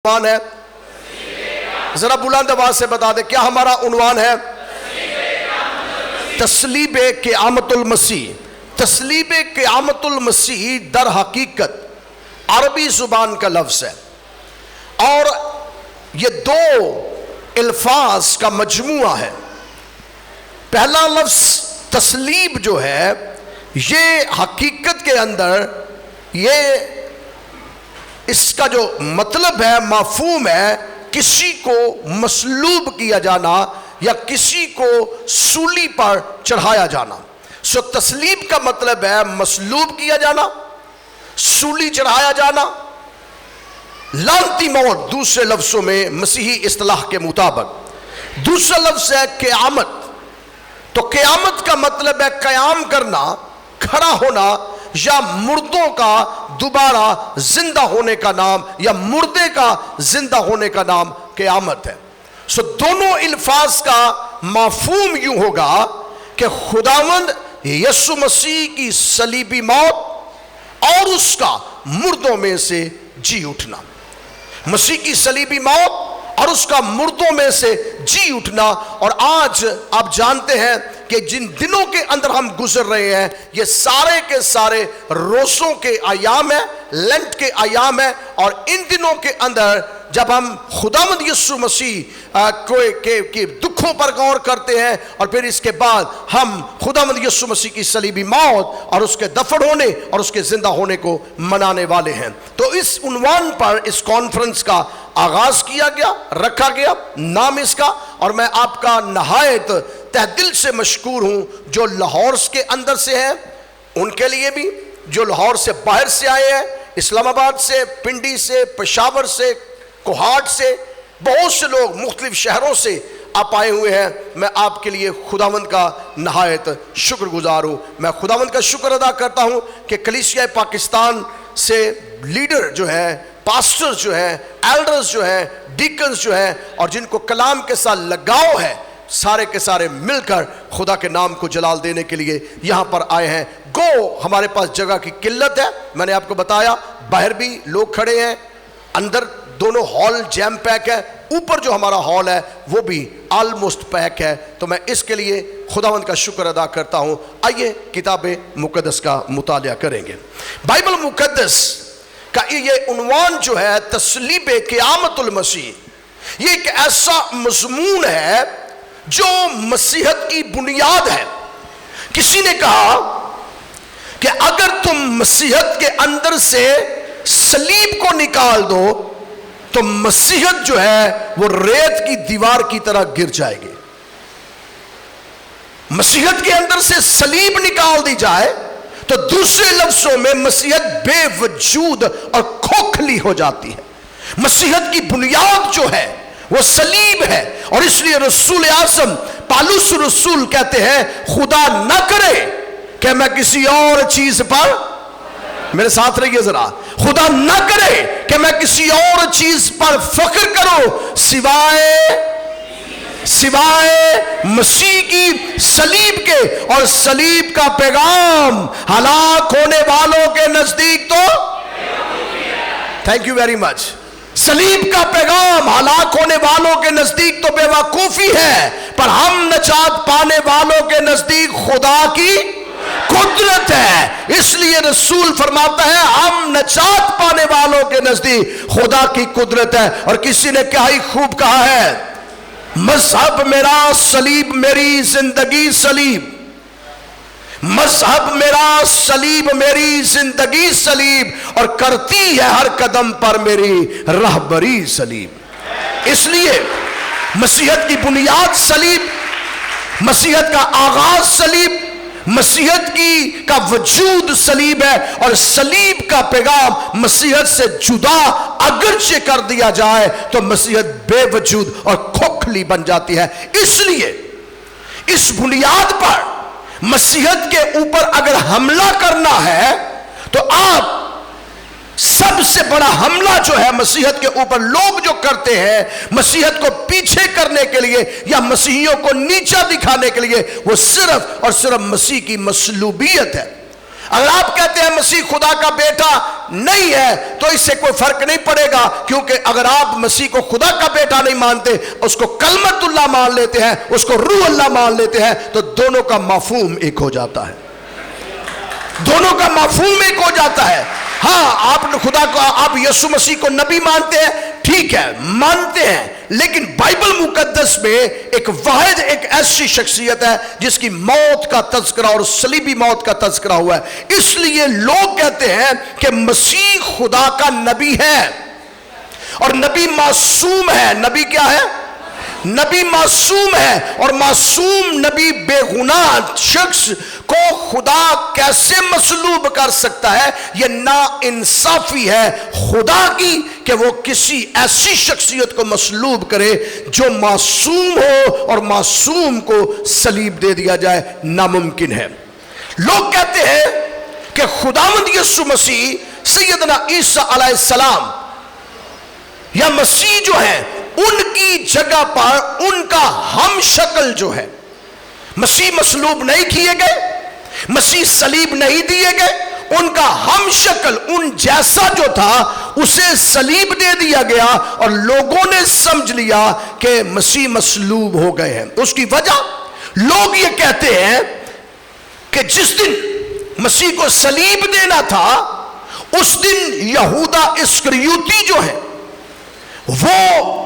عنوان ہے؟ ذرا بلند آواز سے بتا دیں کیا ہمارا عنوان ہے؟ تسلیب قیامت المسیح۔ تسلیب قیامت المسیح در حقیقت عربی زبان کا لفظ ہے اور یہ دو الفاظ کا مجموعہ ہے۔ پہلا لفظ تسلیب جو ہے یہ حقیقت کے اندر یہ اس کا جو مطلب ہے، مفہوم ہے، کسی کو مصلوب کیا جانا یا کسی کو سولی پر چڑھایا جانا۔ سو تسلیب کا مطلب ہے مصلوب کیا جانا، سولی چڑھایا جانا، لعنتی موت دوسرے لفظوں میں مسیحی اصطلاح کے مطابق۔ دوسرا لفظ ہے قیامت۔ تو قیامت کا مطلب ہے قیام کرنا، کھڑا ہونا، یا مردوں کا دوبارہ زندہ ہونے کا نام یا مردے کا زندہ ہونے کا نام قیامت ہے۔ سو دونوں الفاظ کا مفہوم یوں ہوگا کہ خداوند یسوع مسیح کی صلیبی موت اور اس کا مردوں میں سے جی اٹھنا۔ مسیح کی صلیبی موت اور اس کا مردوں میں سے جی اٹھنا۔ اور آج آپ جانتے ہیں کہ جن دنوں کے اندر ہم گزر رہے ہیں یہ سارے کے سارے روزوں کے ایام ہیں، لینٹ کے ایام ہیں، اور ان دنوں کے اندر جب ہم خداوند یسوع مسیح کے دکھوں پر غور کرتے ہیں اور پھر اس کے بعد ہم خداوند یسوع مسیح کی صلیبی موت اور اس کے دفن ہونے اور اس کے زندہ ہونے کو منانے والے ہیں۔ تو اس عنوان پر اس کانفرنس کا آغاز کیا گیا، رکھا گیا نام اس کا، اور میں آپ کا نہایت تہ دل سے مشکور ہوں جو لاہور کے اندر سے ہیں، ان کے لیے بھی جو لاہور سے باہر سے آئے ہیں، اسلام آباد سے، پنڈی سے، پشاور سے، کوہاٹ سے، بہت سے لوگ مختلف شہروں سے آپ آئے ہوئے ہیں۔ میں آپ کے لیے خداوند کا نہایت شکر گزار ہوں۔ میں خداوند کا شکر ادا کرتا ہوں کہ کلیسیہ پاکستان سے لیڈر جو ہیں، پاسٹرز جو ہیں، ایلڈرز جو ہیں، ڈیکنز جو ہیں، اور جن کو کلام کے ساتھ لگاؤ ہے، سارے کے سارے مل کر خدا کے نام کو جلال دینے کے لیے یہاں پر آئے ہیں۔ گو ہمارے پاس جگہ کی قلت ہے، میں نے آپ کو بتایا، باہر بھی لوگ کھڑے ہیں، اندر دونوں ہال جیم پیک ہے، اوپر جو ہمارا ہال ہے وہ بھی آلموسٹ پیک ہے۔ تو میں اس کے لیے خداوند کا شکر ادا کرتا ہوں۔ آئیے کتاب مقدس کا مطالعہ کریں گے۔ بائبل مقدس کا یہ عنوان جو ہے تسلیب قیامت المسیح، یہ ایک ایسا مضمون ہے جو مسیحت کی بنیاد ہے۔ کسی نے کہا کہ اگر تم مسیحت کے اندر سے صلیب کو نکال دو تو مسیحت جو ہے وہ ریت کی دیوار کی طرح گر جائے گی۔ مسیحت کے اندر سے صلیب نکال دی جائے تو دوسرے لفظوں میں مسیحت بے وجود اور کھوکھلی ہو جاتی ہے۔ مسیحت کی بنیاد جو ہے وہ صلیب ہے، اور اس لیے رسول اعظم پالوس رسول کہتے ہیں خدا نہ کرے کہ میں کسی اور چیز پر، میرے ساتھ رہیے ذرا، خدا نہ کرے کہ میں کسی اور چیز پر فخر کروں سوائے مسیح کی صلیب کے، اور صلیب کا پیغام ہلاک ہونے والوں کے نزدیک تو، تھینک یو ویری مچ، صلیب کا پیغام ہلاک ہونے والوں کے نزدیک تو بے وقوفی ہے، پر ہم نجات پانے والوں کے نزدیک خدا کی قدرت ہے۔ اس لیے رسول فرماتا ہے ہم نجات پانے والوں کے نزدیک خدا کی قدرت ہے۔ اور کسی نے کیا ہی خوب کہا ہے، مذہب میرا صلیب میری زندگی صلیب، مذہب میرا صلیب میری زندگی صلیب، اور کرتی ہے ہر قدم پر میری رہبری صلیب۔ اس لیے مسیحت کی بنیاد صلیب، مسیحت کا آغاز صلیب، مسیحت کا وجود صلیب ہے، اور صلیب کا پیغام مسیحت سے جدا اگرچہ کر دیا جائے تو مسیحت بے وجود اور کھوکھلی بن جاتی ہے۔ اس لیے اس بنیاد پر مسیحت کے اوپر اگر حملہ کرنا ہے تو آپ سب سے بڑا حملہ جو ہے مسیحت کے اوپر لوگ جو کرتے ہیں مسیحت کو پیچھے کرنے کے لیے یا مسیحیوں کو نیچا دکھانے کے لیے، وہ صرف اور صرف مسیح کی مصلوبیت ہے۔ اگر آپ کہتے ہیں مسیح خدا کا بیٹا نہیں ہے تو اس سے کوئی فرق نہیں پڑے گا، کیونکہ اگر آپ مسیح کو خدا کا بیٹا نہیں مانتے، اس کو کلمت اللہ مان لیتے ہیں، اس کو روح اللہ مان لیتے ہیں، تو دونوں کا مفہوم ایک ہو جاتا ہے، دونوں کا مفہوم ایک ہو جاتا ہے۔ ہاں، آپ خدا کو، آپ یسوع مسیح کو نبی مانتے ہیں، ٹھیک ہے، مانتے ہیں، لیکن بائبل مقدس میں ایک واحد ایک ایسی شخصیت ہے جس کی موت کا تذکرہ اور صلیبی موت کا تذکرہ ہوا ہے۔ اس لیے لوگ کہتے ہیں کہ مسیح خدا کا نبی ہے، اور نبی معصوم ہے۔ نبی کیا ہے؟ نبی معصوم ہے، اور معصوم نبی بے گناہ شخص کو خدا کیسے مصلوب کر سکتا ہے؟ یہ نا انصافی ہے خدا کی کہ وہ کسی ایسی شخصیت کو مصلوب کرے جو معصوم ہو، اور معصوم کو صلیب دے دیا جائے، ناممکن ہے۔ لوگ کہتے ہیں کہ خداوند یسوع مسیح، سیدنا عیسیٰ علیہ السلام یا مسیح جو ہے، ان کی جگہ پر ان کا ہم شکل جو ہے، مسیح مصلوب نہیں کیے گئے، مسیح صلیب نہیں دیے گئے، ان کا ہم شکل ان جیسا جو تھا اسے صلیب دے دیا گیا، اور لوگوں نے سمجھ لیا کہ مسیح مصلوب ہو گئے ہیں۔ اس کی وجہ لوگ یہ کہتے ہیں کہ جس دن مسیح کو صلیب دینا تھا، اس دن یہودا اسکریوتی جو ہے وہ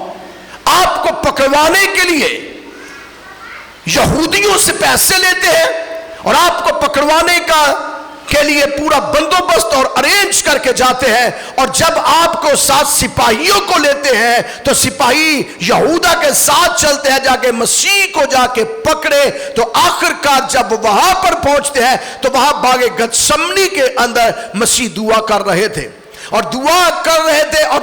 آپ کو پکڑوانے کے لیے یہودیوں سے پیسے لیتے ہیں، اور آپ کو پکڑوانے کے لیے پورا بندوبست اور ارینج کر کے جاتے ہیں، اور جب آپ کو ساتھ سپاہیوں کو لیتے ہیں تو سپاہی یہودا کے ساتھ چلتے ہیں، جا کے مسیح کو جا کے پکڑے۔ تو آخر کار جب وہاں پر پہنچتے ہیں تو وہاں باغ گتسمنی کے اندر مسیح دعا کر رہے تھے، اور دعا کر رہے تھے، اور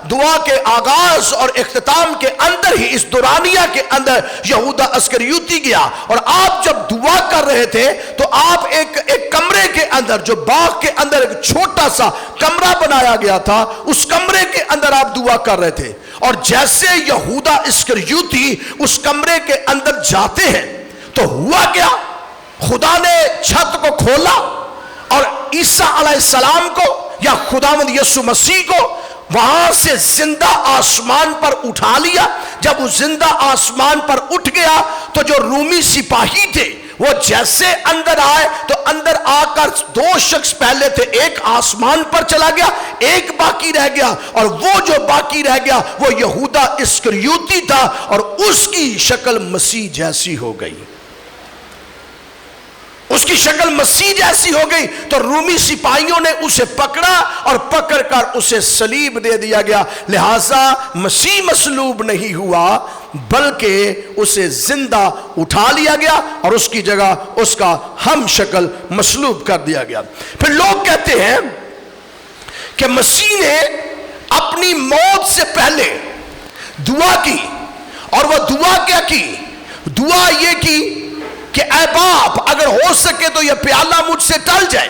دعا کے آغاز اور اختتام کے اندر ہی، اس دورانیہ کے اندر یہودا اسکریوتی گیا، اور آپ جب دعا کر رہے تھے تو آپ ایک کمرے کے اندر، جو باغ کے اندر ایک چھوٹا سا کمرہ بنایا گیا تھا، اس کمرے کے اندر آپ دعا کر رہے تھے، اور جیسے یہودا اسکریوتی اس کمرے کے اندر جاتے ہیں تو ہوا کیا؟ خدا نے چھت کو کھولا اور عیسیٰ علیہ السلام کو یا خداوند یسوع مسیح کو وہاں سے زندہ آسمان پر اٹھا لیا۔ جب وہ زندہ آسمان پر اٹھ گیا تو جو رومی سپاہی تھے وہ جیسے اندر آئے تو اندر آ کر دو شخص پہلے تھے، ایک آسمان پر چلا گیا، ایک باقی رہ گیا، اور وہ جو باقی رہ گیا وہ یہودا اسکریوتی تھا، اور اس کی شکل مسیح جیسی ہو گئی، اس کی شکل مسیح جیسی ہو گئی۔ تو رومی سپاہیوں نے اسے پکڑا اور پکڑ کر اسے صلیب دے دیا گیا۔ لہٰذا مسیح مصلوب نہیں ہوا بلکہ اسے زندہ اٹھا لیا گیا، اور اس کی جگہ اس کا ہم شکل مصلوب کر دیا گیا۔ پھر لوگ کہتے ہیں کہ مسیح نے اپنی موت سے پہلے دعا کی، اور وہ دعا کیا کی؟ دعا یہ کی کہ اے باپ، اگر ہو سکے تو یہ پیالہ مجھ سے ٹل جائے۔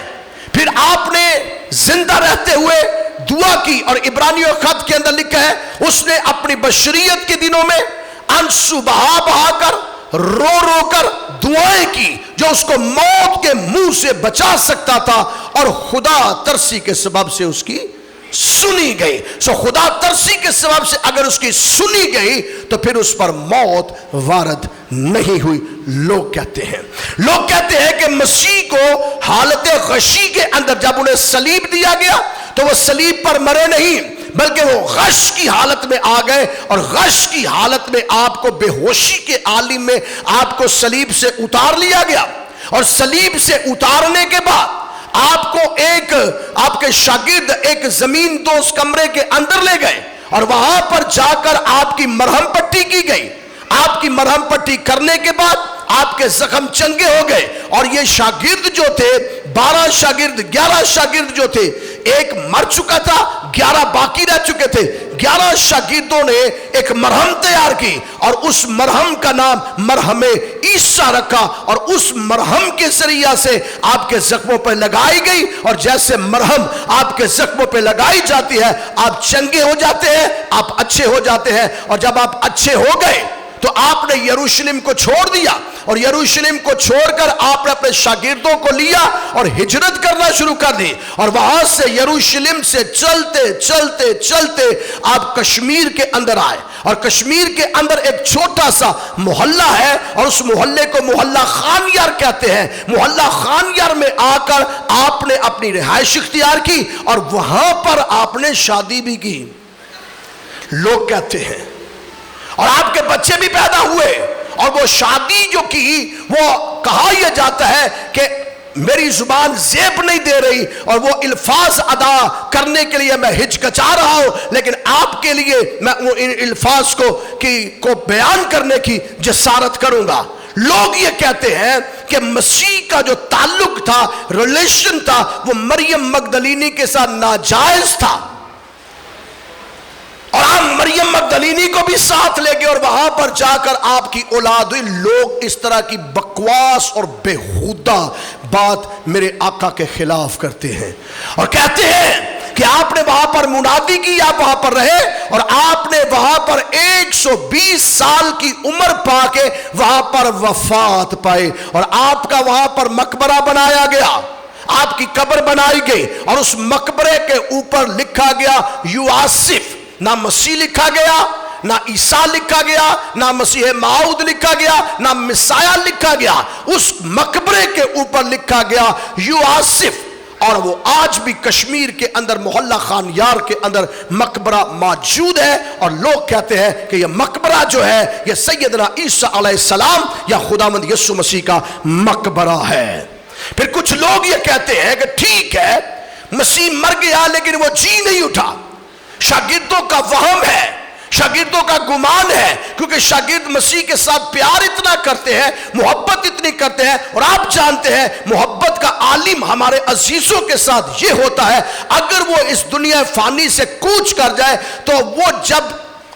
پھر آپ نے زندہ رہتے ہوئے دعا کی، اور عبرانیوں خط کے اندر لکھا ہے اس نے اپنی بشریت کے دنوں میں آنسو بہا بہا کر، رو رو کر دعائیں کی جو اس کو موت کے منہ سے بچا سکتا تھا، اور خدا ترسی کے سبب سے اس کی سنی گئی۔ سو خدا ترسی کے سبب سے اگر اس کی سنی گئی تو پھر اس پر موت وارد نہیں ہوئی۔ لوگ کہتے ہیں کہ مسیح کو حالت غشی کے اندر جب انہیں صلیب دیا گیا تو وہ صلیب پر مرے نہیں، بلکہ وہ غش کی حالت میں آ گئے، اور غش کی حالت میں آپ کو بے ہوشی کے عالم میں آپ کو صلیب سے اتار لیا گیا، اور صلیب سے اتارنے کے بعد آپ کو آپ کے شاگرد ایک زمین دوز کمرے کے اندر لے گئے، اور وہاں پر جا کر آپ کی مرہم پٹی کی گئی۔ آپ کی مرہم پٹی کرنے کے بعد آپ کے زخم چنگے ہو گئے، اور یہ شاگرد جو تھے 11 شاگرد جو تھے، ایک مر چکا تھا، 11 باقی رہ چکے تھے۔ 11 شاگردوں نے ایک مرہم تیار کی، اور اس مرہم کا نام مرہم عیسیٰ رکھا، اور اس مرہم کے ذریعہ سے آپ کے زخموں پر لگائی گئی، اور جیسے مرہم آپ کے زخموں پہ لگائی جاتی ہے آپ چنگے ہو جاتے ہیں، آپ اچھے ہو جاتے ہیں، اور جب آپ اچھے ہو گئے تو آپ نے یروشلم کو چھوڑ دیا، اور یروشلم کو چھوڑ کر آپ نے اپنے شاگردوں کو لیا اور ہجرت کرنا شروع کر دی، اور وہاں سے یروشلم سے چلتے چلتے چلتے آپ کشمیر کے اندر آئے، اور کشمیر کے اندر ایک چھوٹا سا محلہ ہے اور اس محلے کو محلہ خانیار کہتے ہیں۔ محلہ خانیار میں آ کر آپ نے اپنی رہائش اختیار کی اور وہاں پر آپ نے شادی بھی کی۔ لوگ کہتے ہیں اور آپ کے بچے بھی پیدا ہوئے، اور وہ شادی جو کی وہ کہا یہ جاتا ہے کہ میری زبان زیب نہیں دے رہی اور وہ الفاظ ادا کرنے کے لیے میں ہچکچا رہا ہوں، لیکن آپ کے لیے میں ان الفاظ کو بیان کرنے کی جسارت کروں گا۔ لوگ یہ کہتے ہیں کہ مسیح کا جو تعلق تھا، ریلیشن تھا، وہ مریم مگدلینی کے ساتھ ناجائز تھا، اور آپ مریم مگدلینی کو بھی ساتھ لے گئے اور وہاں پر جا کر آپ کی اولاد ہوئی۔ لوگ اس طرح کی بکواس اور بیہودہ بات میرے آقا کے خلاف کرتے ہیں اور کہتے ہیں کہ آپ نے وہاں پر منادی کی، آپ وہاں پر رہے اور آپ نے وہاں پر 120 سال کی عمر پا کے وہاں پر وفات پائے، اور آپ کا وہاں پر مقبرہ بنایا گیا، آپ کی قبر بنائی گئی، اور اس مقبرے کے اوپر لکھا گیا یواسف۔ نہ مسیح لکھا گیا، نہ عیسیٰ لکھا گیا، نہ مسیح موعود لکھا گیا، نہ مسیح لکھا گیا، اس مقبرے کے اوپر لکھا گیا یواسف۔ اور وہ آج بھی کشمیر کے اندر محلہ خانیار کے اندر مقبرہ موجود ہے، اور لوگ کہتے ہیں کہ یہ مقبرہ جو ہے یہ سیدنا عیسیٰ علیہ السلام یا خداوند یسوع مسیح کا مقبرہ ہے۔ پھر کچھ لوگ یہ کہتے ہیں کہ ٹھیک ہے مسیح مر گیا لیکن وہ جی نہیں اٹھا۔ شاگردوں کا وہم ہے، شاگردوں کا گمان ہے، کیونکہ شاگرد مسیح کے ساتھ پیار اتنا کرتے ہیں، محبت اتنی کرتے ہیں، اور آپ جانتے ہیں محبت کا عالم ہمارے عزیزوں کے ساتھ یہ ہوتا ہے، اگر وہ اس دنیا فانی سے کوچ کر جائے تو وہ جب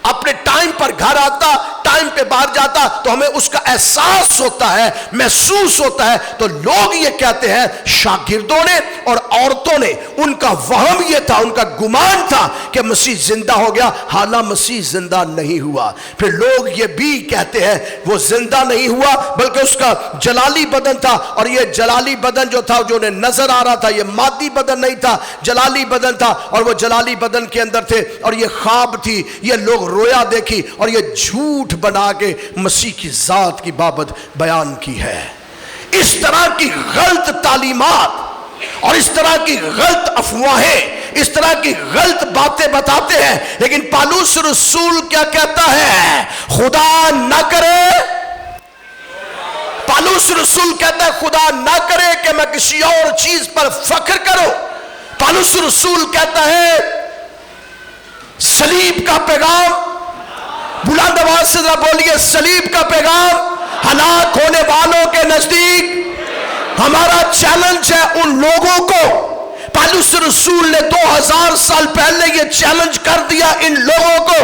اپنے ٹائم پر گھر آتا، ٹائم پہ باہر جاتا تو ہمیں اس کا احساس ہوتا ہے، محسوس ہوتا ہے۔ تو لوگ یہ کہتے ہیں شاگردوں نے اور عورتوں نے، ان کا وہم یہ تھا، ان کا گمان تھا کہ مسیح زندہ ہو گیا، حالانکہ مسیح زندہ نہیں ہوا۔ پھر لوگ یہ بھی کہتے ہیں وہ زندہ نہیں ہوا بلکہ اس کا جلالی بدن تھا، اور یہ جلالی بدن جو تھا جو انہیں نظر آ رہا تھا یہ مادی بدن نہیں تھا، جلالی بدن تھا، اور وہ جلالی بدن کے اندر تھے، اور یہ خواب تھی، یہ لوگ رویا دیکھی اور یہ جھوٹ بنا کے مسیح کی ذات کی بابت بیان کی ہے۔ اس طرح کی غلط تعلیمات اور اس طرح کی غلط افواہیں، اس طرح کی غلط باتیں بتاتے ہیں، لیکن پالوس رسول کیا کہتا ہے؟ خدا نہ کرے، پالوس رسول کہتا ہے خدا نہ کرے کہ میں کسی اور چیز پر فخر کروں۔ پالوس رسول کہتا ہے صلیب کا پیغام، بلند آواز سے ذرا بولیے، صلیب کا پیغام ہلاک ہونے والوں کے نزدیک۔ ہمارا چیلنج ہے ان لوگوں کو، پالوس رسول نے 2000 سال پہلے یہ چیلنج کر دیا ان لوگوں کو،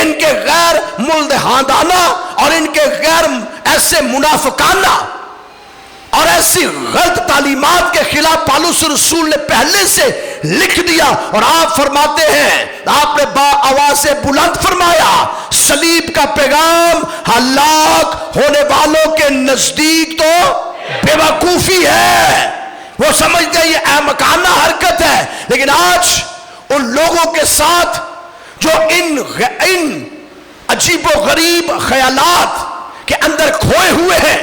ان کے غیر ملحدانہ اور ان کے غیر ایسے منافقانہ اور ایسی غلط تعلیمات کے خلاف پالوس رسول نے پہلے سے لکھ دیا، اور آپ فرماتے ہیں، آپ نے با آواز بلند فرمایا، صلیب کا پیغام ہلاک ہونے والوں کے نزدیک تو بے وقوفی ہے۔ وہ سمجھتے ہیں یہ احمقانہ حرکت ہے، لیکن آج ان لوگوں کے ساتھ جو ان عجیب و غریب خیالات کے اندر کھوئے ہوئے ہیں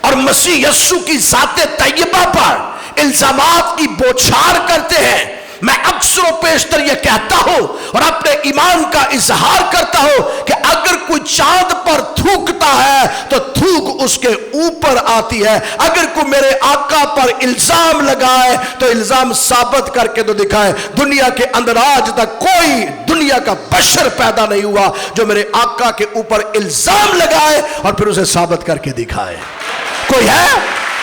اور مسیح یسوع کی ذات طیبہ پر الزامات کی بوچھار کرتے ہیں، میں اکثر و بیشتر یہ کہتا ہوں اور اپنے ایمان کا اظہار کرتا ہوں کہ اگر کوئی چاند پر تھوکتا ہے تو تھوک اس کے اوپر آتی ہے، اگر کوئی میرے آقا پر الزام لگائے تو الزام ثابت کر کے تو دکھائے۔ دنیا کے اندر آج تک کوئی دنیا کا بشر پیدا نہیں ہوا جو میرے آقا کے اوپر الزام لگائے اور پھر اسے ثابت کر کے دکھائے۔ کوئی ہے؟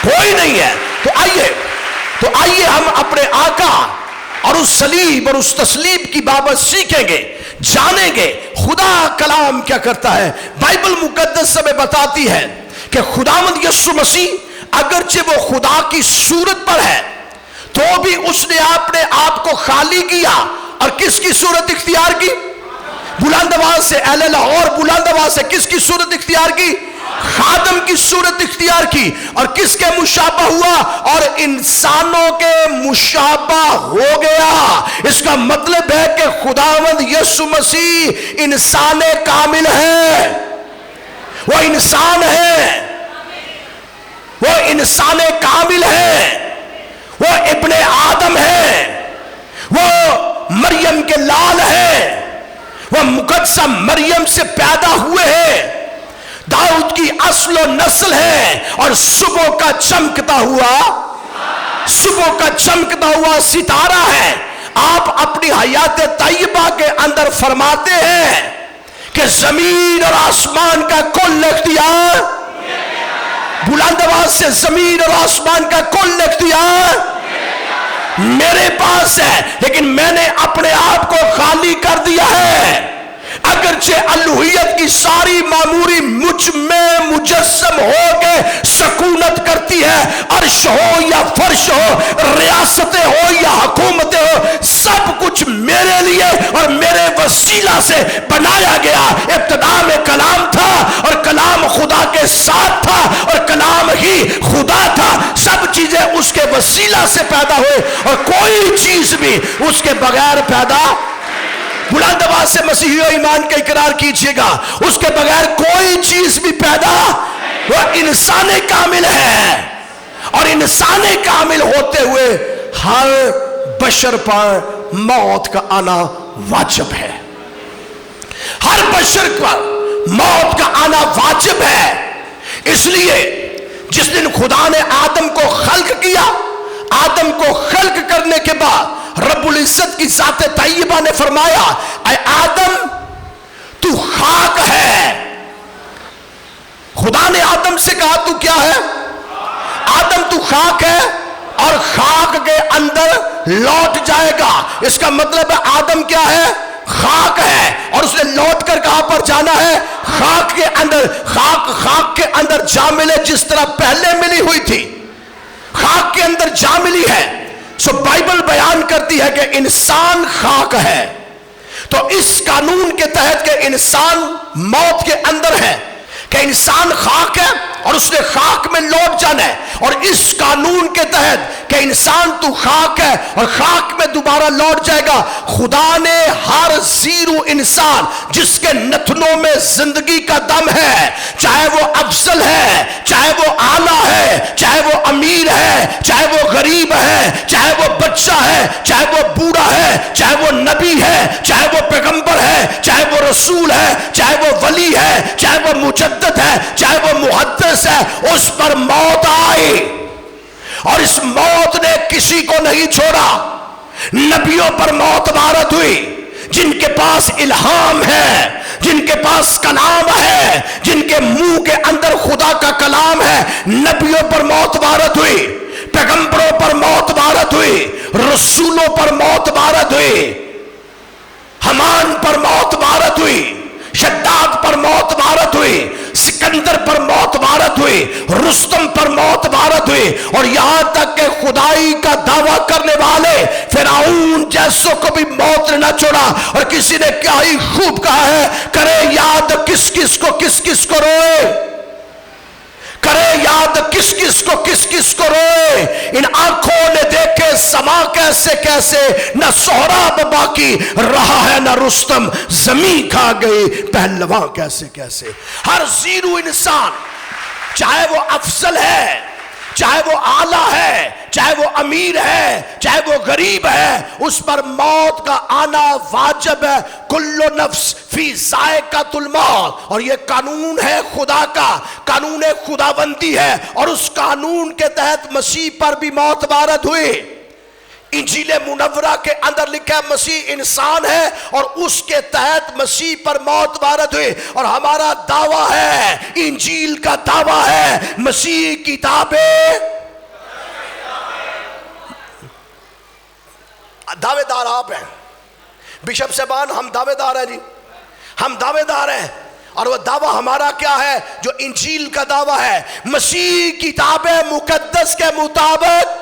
کوئی نہیں ہے۔ تو آئیے ہم اپنے آقا اور اس صلیب اور اس تسلیب کی بابت سیکھیں گے، جانیں گے خدا کلام کیا کرتا ہے۔ بائبل مقدس ہمیں بتاتی ہے کہ خداوند یسوع مسیح اگرچہ وہ خدا کی صورت پر ہے تو بھی اس نے اپنے آپ کو خالی کیا اور کس کی صورت اختیار کی؟ بلند آواز سے اہل لاہور، بلند آواز سے کس کی صورت اختیار کی؟ خادم کی صورت اختیار کی اور کس کے مشابہ ہوا؟ اور انسانوں کے مشابہ ہو گیا۔ اس کا مطلب ہے کہ خداوند یسوع مسیح انسان کامل ہے، وہ انسان ہے، وہ انسان کامل ہے، وہ ابن آدم ہے، وہ مریم کے لال ہے، وہ مقدسہ مریم سے پیدا ہوئے ہیں، داؤد کی اصل و نسل ہے، اور صبح کا چمکتا ہوا ستارہ ہے۔ آپ اپنی حیات طیبہ کے اندر فرماتے ہیں کہ زمین اور آسمان کا کل اختیار، بلند آواز سے، زمین اور آسمان کا کل اختیار میرے پاس ہے، لیکن میں نے اپنے آپ کو خالی کر دیا ہے۔ اگرچہ الوہیت کی ساری معموری مجھ میں مجسم ہو کے سکونت کرتی ہے، عرش ہو یا فرش ہو، ریاستیں ہو یا حکومتیں ہو، سب کچھ میرے لیے اور میرے وسیلہ سے بنایا گیا۔ ابتدا میں کلام تھا اور کلام خدا کے ساتھ تھا اور کلام ہی خدا تھا، سب چیزیں اس کے وسیلہ سے پیدا ہوئے اور کوئی چیز بھی اس کے بغیر پیدا۔ بلند آواز سے مسیحیوں ایمان کا اقرار کیجئے گا، اس کے بغیر کوئی چیز بھی پیدا۔ وہ انسان کامل ہے، اور انسان کامل ہوتے ہوئے ہر بشر پر موت کا آنا واجب ہے، ہر بشر پر موت کا آنا واجب ہے۔ اس لیے جس دن خدا نے آدم کو خلق کیا، آدم کو خلق کرنے کے بعد رب العزت کی ذات طیبہ نے فرمایا، اے آدم تو خاک ہے۔ خدا نے آدم سے کہا تو کیا ہے؟ آدم تو خاک ہے اور خاک کے اندر لوٹ جائے گا۔ اس کا مطلب ہے آدم کیا ہے؟ خاک ہے، اور اس نے لوٹ کر کہاں پر جانا ہے؟ خاک کے اندر۔ خاک کے اندر جا ملے جس طرح پہلے ملی ہوئی تھی، خاک کے اندر جا ملی ہے۔ سو بائبل بیان کرتی ہے کہ انسان خاک ہے، تو اس قانون کے تحت کہ انسان موت کے اندر ہے، کہ انسان خاک ہے اور اس نے خاک میں لوٹ جانا ہے، اور اس قانون کے تحت کہ انسان تو خاک ہے اور خاک میں دوبارہ لوٹ جائے گا، خدا نے ہر زیرو انسان جس کے نتنوں میں زندگی کا دم ہے، چاہے وہ افضل ہے، چاہے وہ اعلیٰ ہے، چاہے وہ امیر ہے، چاہے وہ غریب ہے، چاہے وہ بچہ ہے، چاہے وہ بوڑھا ہے، چاہے وہ نبی ہے، چاہے وہ پیغمبر ہے، چاہے وہ رسول ہے، چاہے وہ ولی ہے، چاہے وہ مجدد ہے، چاہے وہ محدث ہے، اس پر موت آئی، اور اس موت نے کسی کو نہیں چھوڑا۔ نبیوں پر موت وارد ہوئی، جن کے پاس الہام ہے، جن کے پاس کلام ہے، جن کے منہ کے اندر خدا کا کلام ہے، نبیوں پر موت وارد ہوئی، پیغمبروں پر موت وارد ہوئی، رسولوں پر موت وارد ہوئی، حمان پر موت وارد ہوئی، شداد پر موت وارد ہوئی، سکندر پر موت وارد ہوئی، رستم پر موت وارد ہوئی، اور یہاں تک کہ خدائی کا دعویٰ کرنے والے فرعون جیسوں کو بھی موت نے نہ چھوڑا۔ اور کسی نے کیا ہی خوب کہا ہے، کرے یاد کس کس کو روئے، کرے یاد کس کس کو روئے، ان آنکھوں نے دیکھے سما کیسے کیسے، نہ سہراب باقی رہا ہے نہ رستم، زمین کھا گئی پہلواں کیسے کیسے۔ ہر زیرو انسان، چاہے وہ افضل ہے، چاہے وہ اعلیٰ ہے، چاہے وہ امیر ہے، چاہے وہ غریب ہے، اس پر موت کا آنا واجب ہے۔ کل نفس فی ذائقۃ الموت، اور یہ قانون ہے خدا کا، قانون خداوندی ہے، اور اس قانون کے تحت مسیح پر بھی موت وارد ہوئی۔ انجیل منورہ کے اندر لکھا ہے مسیح انسان ہے، اور اس کے تحت مسیح پر موت وارد ہوئی، اور ہمارا دعویٰ ہے، انجیل کا دعویٰ ہے، مسیح کتابیں دعوے دار آپ ہیں، بشپ صاحبان ہم دعوے دار ہیں، جی ہم دعوے دار ہیں، اور وہ دعویٰ ہمارا کیا ہے؟ جو انجیل کا دعویٰ ہے، مسیح کتاب مقدس کے مطابق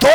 2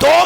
2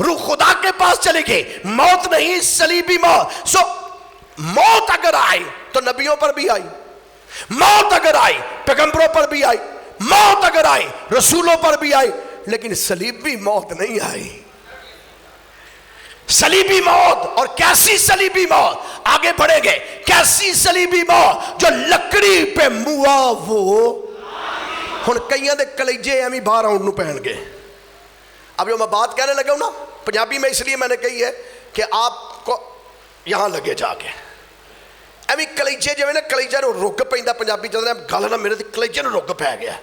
روح خدا کے پاس چلی گئی. موت نہیں, صلیبی موت. سو موت اگر آئی تو نبیوں پر بھی آئی, موت اگر آئی پیغمبروں پر بھی آئی, موت اگر آئی رسولوں پر بھی آئی, لیکن صلیبی موت نہیں آئی. صلیبی موت. اور کیسی صلیبی موت؟ آگے بڑھیں گے. کیسی صلیبی موت؟ جو لکڑی پہ موا. وہ ہن کئیاں دے کلیجے ایویں باہر آؤن نو پہن گئے. اب جو میں بات کہنے لگا ہوں نا پنجابی میں, اس لیے میں نے کہی ہے کہ آپ کو یہاں لگے جا کے ایویں کلیجے جو ہے نا, کلیجے نو رک پیندا. پنجابی چلدا گل نا میرے تے کلیجے نو رک پی گیا.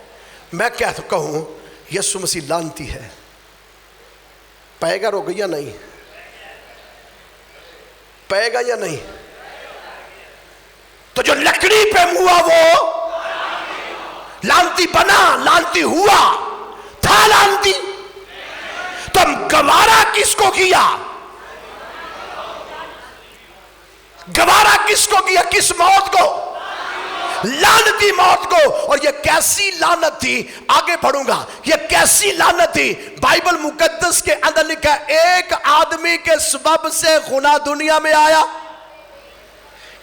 میں کیا کہوں یسوع مسیح لعنتی ہے. پائے گا رک یا نہیں؟ پائے گا یا نہیں؟ تو جو لکڑی پہ ہوا وہ لعنتی بنا, لعنتی ہوا, تھا لعنتی. تم گوارا کس کو کیا؟ گوارا کس کو کیا؟ کس موت کو؟ لعنتی موت کو. اور یہ کیسی لعنت تھی؟ آگے بڑھوں گا. یہ کیسی لعنت تھی؟ بائبل مقدس کے اندر لکھا ہے ایک آدمی کے سبب سے گناہ دنیا میں آیا.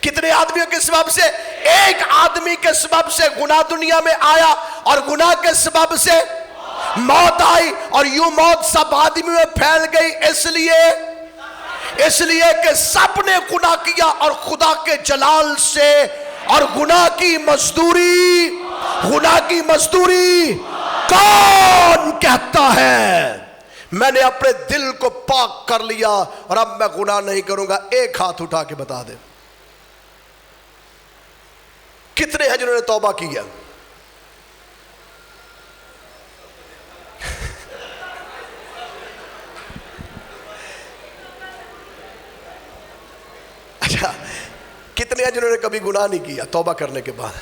کتنے آدمیوں کے سبب سے؟ ایک آدمی کے سبب سے گناہ دنیا میں آیا, اور گناہ کے سبب سے موت آئی, اور یوں موت سب آدمیوں میں پھیل گئی. اس لیے کہ سب نے گناہ کیا اور خدا کے جلال سے. اور گناہ کی مزدوری کون کہتا ہے میں نے اپنے دل کو پاک کر لیا اور اب میں گناہ نہیں کروں گا؟ ایک ہاتھ اٹھا کے بتا دے کتنے ہیں جنہوں نے توبہ کی ہے؟ اچھا, کتنے ہیں جنہوں نے کبھی گناہ نہیں کیا توبہ کرنے کے بعد؟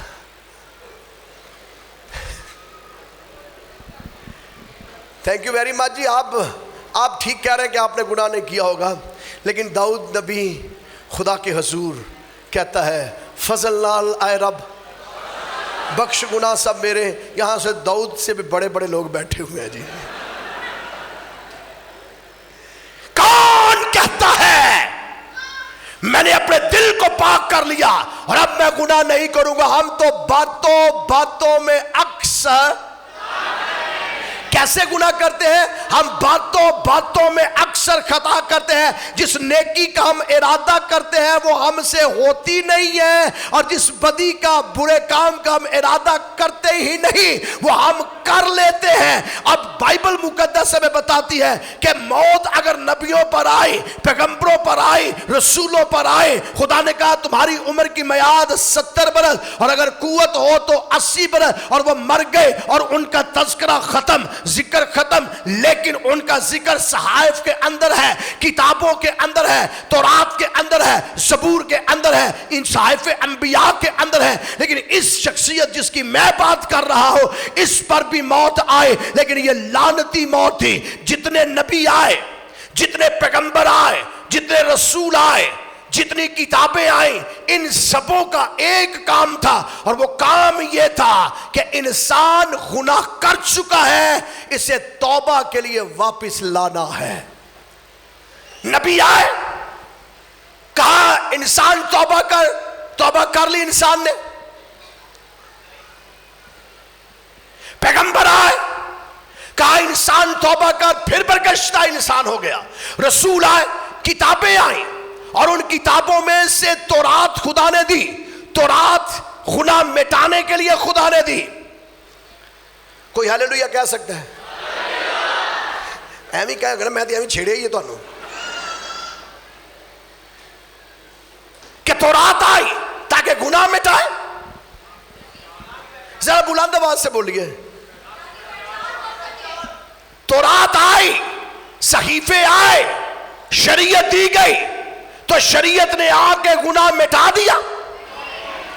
تھینک یو ویری مچ جی. آپ ٹھیک کہہ رہے ہیں کہ آپ نے گناہ نہیں کیا ہوگا, لیکن داؤد نبی خدا کے حضور کہتا ہے فضل نال آئے رب بخش گناہ سب میرے. یہاں سے داؤد سے بھی بڑے بڑے لوگ بیٹھے ہوئے ہیں جی. کون کہتا ہے میں نے اپنے دل کو پاک کر لیا اور اب میں گناہ نہیں کروں گا؟ ہم تو باتوں میں اکثر کیسے گناہ کرتے ہیں؟ ہم باتوں میں اکثر خطا کرتے ہیں. جس نیکی کا ہم ارادہ کرتے ہیں وہ ہم سے ہوتی نہیں ہے, اور جس بدی کا, برے کام کا ہم ارادہ کرتے ہی نہیں وہ ہم کر لیتے ہیں. اب بائبل مقدس ہمیں بتاتی ہے کہ موت اگر نبیوں پر آئی, پیغمبروں پر آئی, رسولوں پر آئی, خدا نے کہا تمہاری عمر کی میعاد 70 برس اور اگر قوت ہو تو 80 برس, اور وہ مر گئے اور ان کا تذکرہ ختم, ذکر ختم. لیکن ان کا ذکر صحائف کے اندر ہے, کتابوں کے اندر ہے, تورات کے اندر ہے, زبور کے اندر ہے, ان صحائف انبیاء کے اندر ہے. لیکن اس شخصیت جس کی میں بات کر رہا ہوں اس پر بھی موت آئے, لیکن یہ لعنتی موت تھی. جتنے نبی آئے, جتنے پیغمبر آئے, جتنے رسول آئے, جتنی کتابیں آئیں, ان سبوں کا ایک کام تھا, اور وہ کام یہ تھا کہ انسان گناہ کر چکا ہے, اسے توبہ کے لیے واپس لانا ہے. نبی آئے, کہا انسان توبہ کر لی انسان نے. پیغمبر آئے, کہا انسان توبہ کر, پھر برگشتہ انسان ہو گیا. رسول آئے, کتابیں آئیں, اور ان کتابوں میں سے تورات خدا نے دی. تورات گناہ مٹانے کے لیے خدا نے دی. کوئی ہاللیلویا کہہ سکتا ہے؟ ایویں کہہ گا میں تو ایویں چھیڑے ہی ہے تانوں کہ تورات آئی تاکہ گناہ مٹائے. ذرا بلند آواز سے بولیے. تورات آئی, صحیفے آئے, شریعت دی گئی, تو شریعت نے آ کے گناہ مٹا دیا.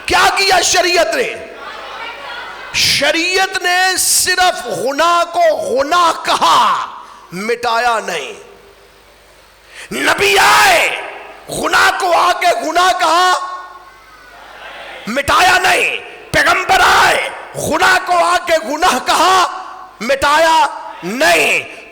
کیا کیا شریعت نے؟ شریعت نے صرف گناہ کو گناہ کہا, مٹایا نہیں. نبی آئے, گناہ کو آ کے گناہ کہا, مٹایا نہیں. پیغمبر آئے, گناہ کو آ کے گناہ کہا, مٹایا نہیں.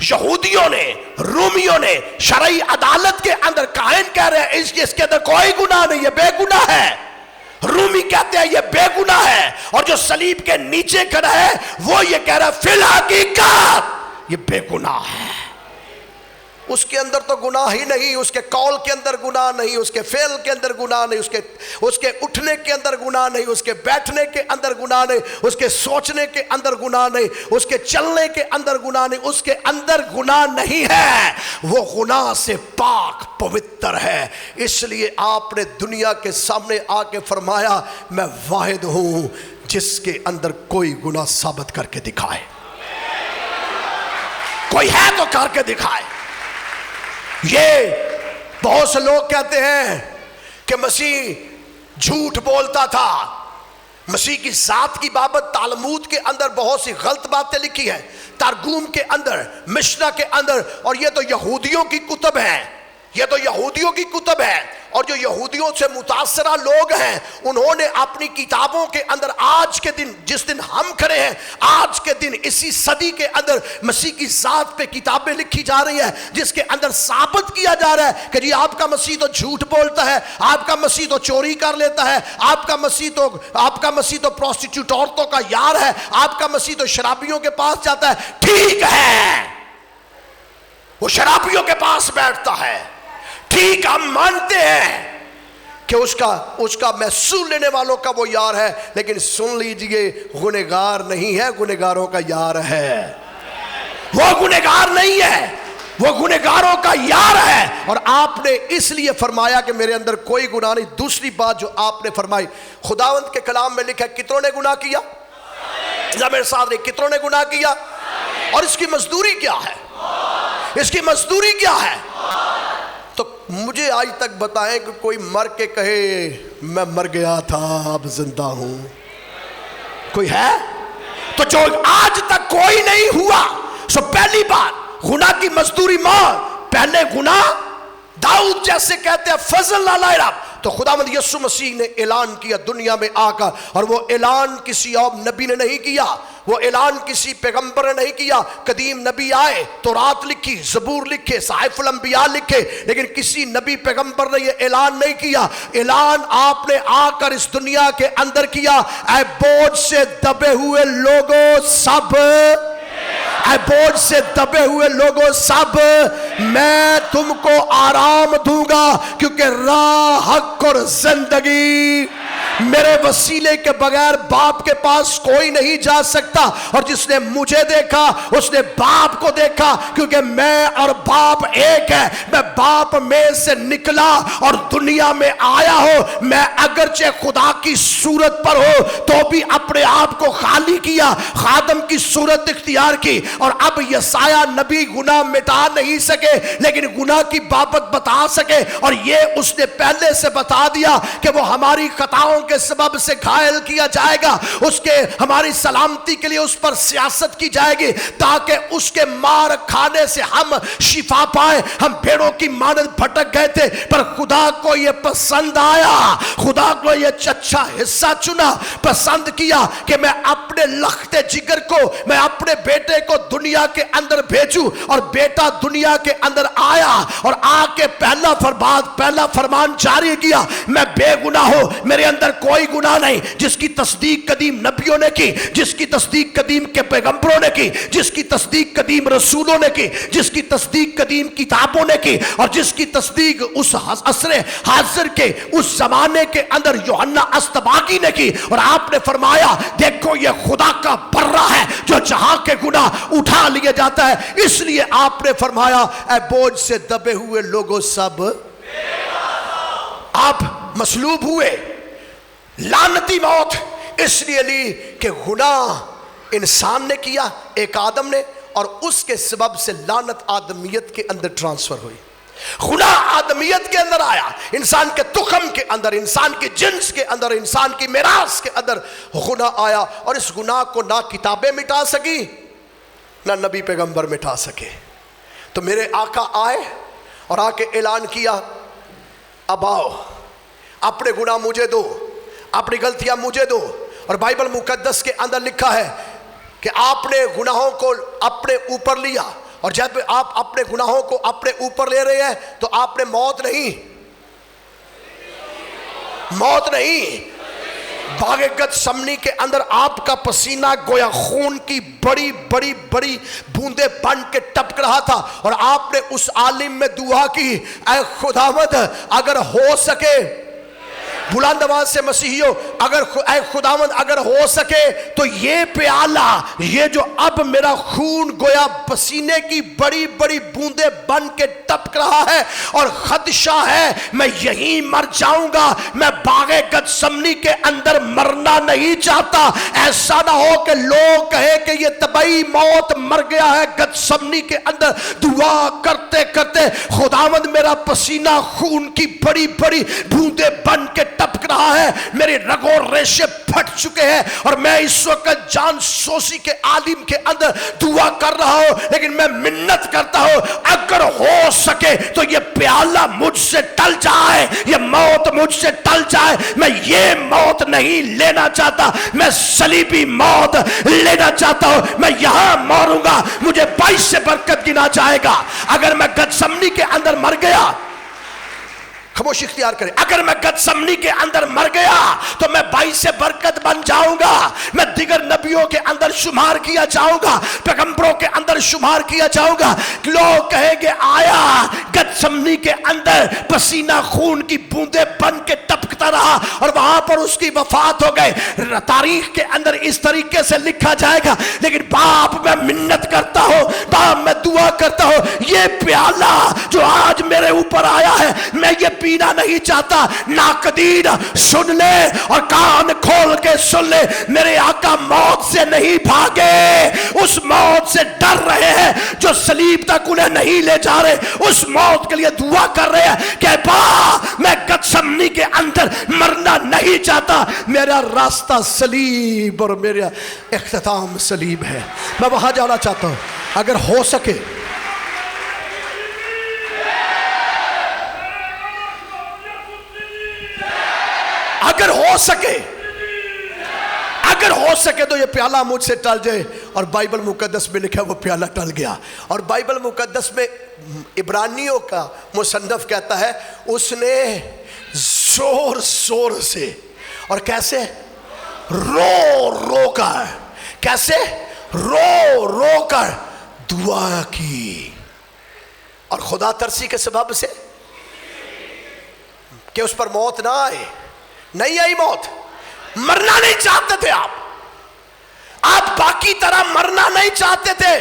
یہودیوں نے، رومیوں نے شرعی عدالت کے اندر کائن کہہ رہے ہیں اس کے اندر کوئی گناہ نہیں، یہ بے گناہ ہے. رومی کہتے ہیں یہ بے گناہ ہے، اور جو صلیب کے نیچے کھڑا ہے وہ یہ کہہ رہا ہے فی الحقیقت یہ بے گناہ ہے. اس کے اندر تو گناہ ہی نہیں، اس کے قول کے اندر گناہ نہیں، اس کے فعل کے اندر گناہ نہیں، اس کے اٹھنے کے اندر گناہ نہیں، اس کے بیٹھنے کے اندر گناہ نہیں، اس کے سوچنے کے اندر گناہ نہیں، اس کے چلنے کے اندر گناہ نہیں، اس کے اندر گناہ نہیں ہے. وہ گناہ سے پاک پوتر ہے. اس لیے آپ نے دنیا کے سامنے آ کے فرمایا میں واحد ہوں جس کے اندر کوئی گناہ ثابت کر کے دکھائے. کوئی ہے تو کر کے دکھائے. یہ بہت سے لوگ کہتے ہیں کہ مسیح جھوٹ بولتا تھا. مسیح کی ذات کی بابت تالمود کے اندر بہت سی غلط باتیں لکھی ہیں، ترگوم کے اندر، مشنا کے اندر، اور یہ تو یہودیوں کی کتب ہیں، یہ تو یہودیوں کی کتب ہے. اور جو یہودیوں سے متاثرہ لوگ ہیں انہوں نے اپنی کتابوں کے اندر آج کے دن، جس دن ہم کھڑے ہیں آج کے دن اسی صدی کے اندر مسیح کی ذات پہ کتابیں لکھی جا رہی ہیں جس کے اندر ثابت کیا جا رہا ہے کہ جی آپ کا مسیح تو جھوٹ بولتا ہے، آپ کا مسیح تو چوری کر لیتا ہے، آپ کا مسیح تو پروسٹیٹیوٹ عورتوں کا یار ہے، آپ کا مسیح تو شرابیوں کے پاس جاتا ہے. ٹھیک ہے، وہ شرابیوں کے پاس بیٹھتا ہے، ٹھیک ہم مانتے ہیں کہ اس کا محصول لینے والوں کا وہ یار ہے، لیکن سن لیجئے گنہگار نہیں ہے، گنہگاروں کا یار ہے. وہ گنہگار نہیں ہے، وہ گنہگاروں کا یار ہے. اور آپ نے اس لیے فرمایا کہ میرے اندر کوئی گناہ نہیں. دوسری بات جو آپ نے فرمائی، خداوند کے کلام میں لکھا ہے کتنوں نے گناہ کیا؟ میرے ساتھ نے کتنوں نے گناہ کیا؟ اور اس کی مزدوری کیا ہے؟ اس کی مزدوری کیا ہے؟ تو مجھے آج تک بتائیں کہ کوئی مر کے کہے میں مر گیا تھا اب زندہ ہوں، کوئی ہے؟ تو جو آج تک کوئی نہیں ہوا، سو پہلی بات گناہ کی مزدوری موت. پہلے گناہ داؤد جیسے کہتے ہیں فضل علی رب، تو خداوند یسوع مسیح نے اعلان کیا دنیا میں آ کر، اور وہ اعلان کسی اور نبی نے نہیں کیا، وہ اعلان کسی پیغمبر نے نہیں کیا. قدیم نبی آئے، تورات لکھی، زبور لکھے، صحائف الانبیاء لکھے، لیکن کسی نبی پیغمبر نے یہ اعلان نہیں کیا. اعلان آپ نے آ کر اس دنیا کے اندر کیا، اے بوجھ سے دبے ہوئے لوگوں سب، اے بوجھ سے دبے ہوئے لوگوں سب، میں تم کو آرام دوں گا، کیونکہ راہ، حق اور زندگی میرے وسیلے کے بغیر باپ کے پاس کوئی نہیں جا سکتا. اور جس نے مجھے دیکھا اس نے باپ کو دیکھا، کیونکہ میں اور باپ ایک ہے. میں باپ میں سے نکلا اور دنیا میں آیا ہوں. میں اگرچہ خدا کی صورت پر ہو تو بھی اپنے آپ کو خالی کیا، خادم کی صورت اختیار کی. اور اب یسایہ نبی گناہ مٹا نہیں سکے لیکن گناہ کی بابت بتا سکے، اور یہ اس نے پہلے سے بتا دیا کہ وہ ہماری خطاؤں کے سبب سے گھائل کیا جائے گا، اس کے ہماری سلامتی کے لیے اس پر سیاست کی جائے گی تاکہ اس کے مار کھانے سے ہم شفا پائیں. ہم بھیڑوں کی مانند بھٹک گئے تھے، پر خدا کو یہ پسند آیا، خدا کو یہ اچھا حصہ چنا، پسند کیا کہ میں اپنے لخت جگر کو، میں اپنے بیٹے کو دنیا کے اندر بھیجوں. اور بیٹا دنیا کے اندر آیا اور آ کے پہلا فرمان جاری کیا، میں بے گناہ ہوں، میرے اندر کوئی گناہ نہیں. جس کی تصدیق قدیم نبیوں نے کی، جس کی تصدیق قدیم کے پیغمبروں نے کی، جس کی تصدیق قدیم رسولوں نے کی، جس کی تصدیق قدیم کتابوں نے کی، اور جس کی تصدیق اس عصر حاضر کے، اس زمانے کے اندر یوحنا استباغی نے کی. اور آپ نے فرمایا دیکھو یہ خدا کا برہ ہے جو جہاں کے گناہ اٹھا لیے جاتا ہے. اس لیے آپ نے فرمایا اے بوجھ سے دبے ہوئے لوگوں سب، آپ مصلوب ہوئے، لعنتی موت اس لیے لی کہ گناہ انسان نے کیا، ایک آدم نے، اور اس کے سبب سے لعنت آدمیت کے اندر ٹرانسفر ہوئی. گناہ آدمیت کے اندر آیا، انسان کے تخم کے اندر، انسان کے جنس کے اندر، انسان کی میراث کے اندر گناہ آیا. اور اس گناہ کو نہ کتابیں مٹا سکی نہ نبی پیغمبر مٹا سکے. تو میرے آقا آئے اور آ کے اعلان کیا اب آؤ، اپنے گناہ مجھے دو، اپنی غلطیاں مجھے دو. اور بائبل مقدس کے اندر لکھا ہے کہ آپ نے گناہوں کو اپنے اوپر لیا اور جب آپ اپنے گناہوں کو اپنے اوپر لے رہے ہیں تو آپ نے موت نہیں باغ گتسمنی کے اندر آپ کا پسینہ گویا خون کی بڑی بڑی بڑی بوندیں بن کے ٹپک رہا تھا، اور آپ نے اس عالم میں دعا کی، اے خداوند اگر ہو سکے، بلند آواز سے مسیحیوں، اے خداوند اگر ہو سکے تو یہ پیالہ، یہ جو اب میرا خون گویا پسینے کی بڑی بڑی بوندیں بن کے ٹپک رہا ہے اور خدشہ ہے میں یہیں مر جاؤں گا، میں باغ گتسمنی کے اندر مرنا نہیں چاہتا، ایسا نہ ہو کہ لوگ کہے کہ یہ طبعی موت مر گیا ہے گتسمنی کے اندر۔ دعا کرتے کرتے خداوند میرا پسینہ خون کی بڑی بڑی بوندیں بن کے ٹپک رہا ہے، میری رگوں ریشے پھٹ چکے ہیں، اور میں اس وقت جان سوزی کے عالم کے اندر دعا کر رہا ہوں، لیکن میں منت کرتا ہوں اگر ہو سکے تو یہ پیالہ مجھ سے ٹل جائے، یہ موت مجھ سے ٹل جائے، میں یہ موت نہیں لینا چاہتا، میں صلیبی موت لینا چاہتا ہوں، میں یہاں مروں گا، مجھے 22 سے برکت گنا جائے گا۔ اگر میں گتسمنی کے اندر مر گیا، خاموشی اختیار کریں، اگر میں گتسمنی کے اندر مر گیا تو میں 22 سے برکت بن جاؤں گا، میں دیگر نبیوں کے اندر شمار کیا جاؤں گا، پیغمبروں کے اندر شمار کیا جاؤں گا۔ لوگ کہیں گے آیا گتسمنی کے اندر پسینہ خون کی بوندیں بن کے ٹپکتا رہا اور وہاں پر اس کی وفات ہو گئی، تاریخ کے اندر اس طریقے سے لکھا جائے گا۔ لیکن باپ میں منت کرتا ہوں، باپ میں دعا کرتا ہوں، یہ پیالہ جو آج میرے اوپر آیا ہے میں یہ پینا نہیں چاہتا۔ ناقدین سن لے اور کان کھول کے سن لے، میرے آقا موت سے نہیں بھاگے، اس موت سے ڈر رہے ہیں جو صلیب تک انہیں نہیں لے جا رہے، اس موت کے لیے دعا کر رہے ہیں کہ با میں گتسمنی کے اندر مرنا نہیں چاہتا، میرا راستہ صلیب اور میرا اختتام صلیب ہے، میں وہاں جانا چاہتا ہوں۔ اگر ہو سکے اگر ہو سکے تو یہ پیالہ مجھ سے ٹل جائے، اور بائبل مقدس میں لکھا وہ پیالہ ٹل گیا۔ اور بائبل مقدس میں عبرانیوں کا مصنف کہتا ہے اس نے زور زور سے اور کیسے رو کر، کیسے رو کر دعا کی، اور خدا ترسی کے سبب سے کہ اس پر موت نہ آئے، نہیں آئی موت۔ مرنا نہیں چاہتے تھے آپ باقی طرح مرنا نہیں چاہتے تھے،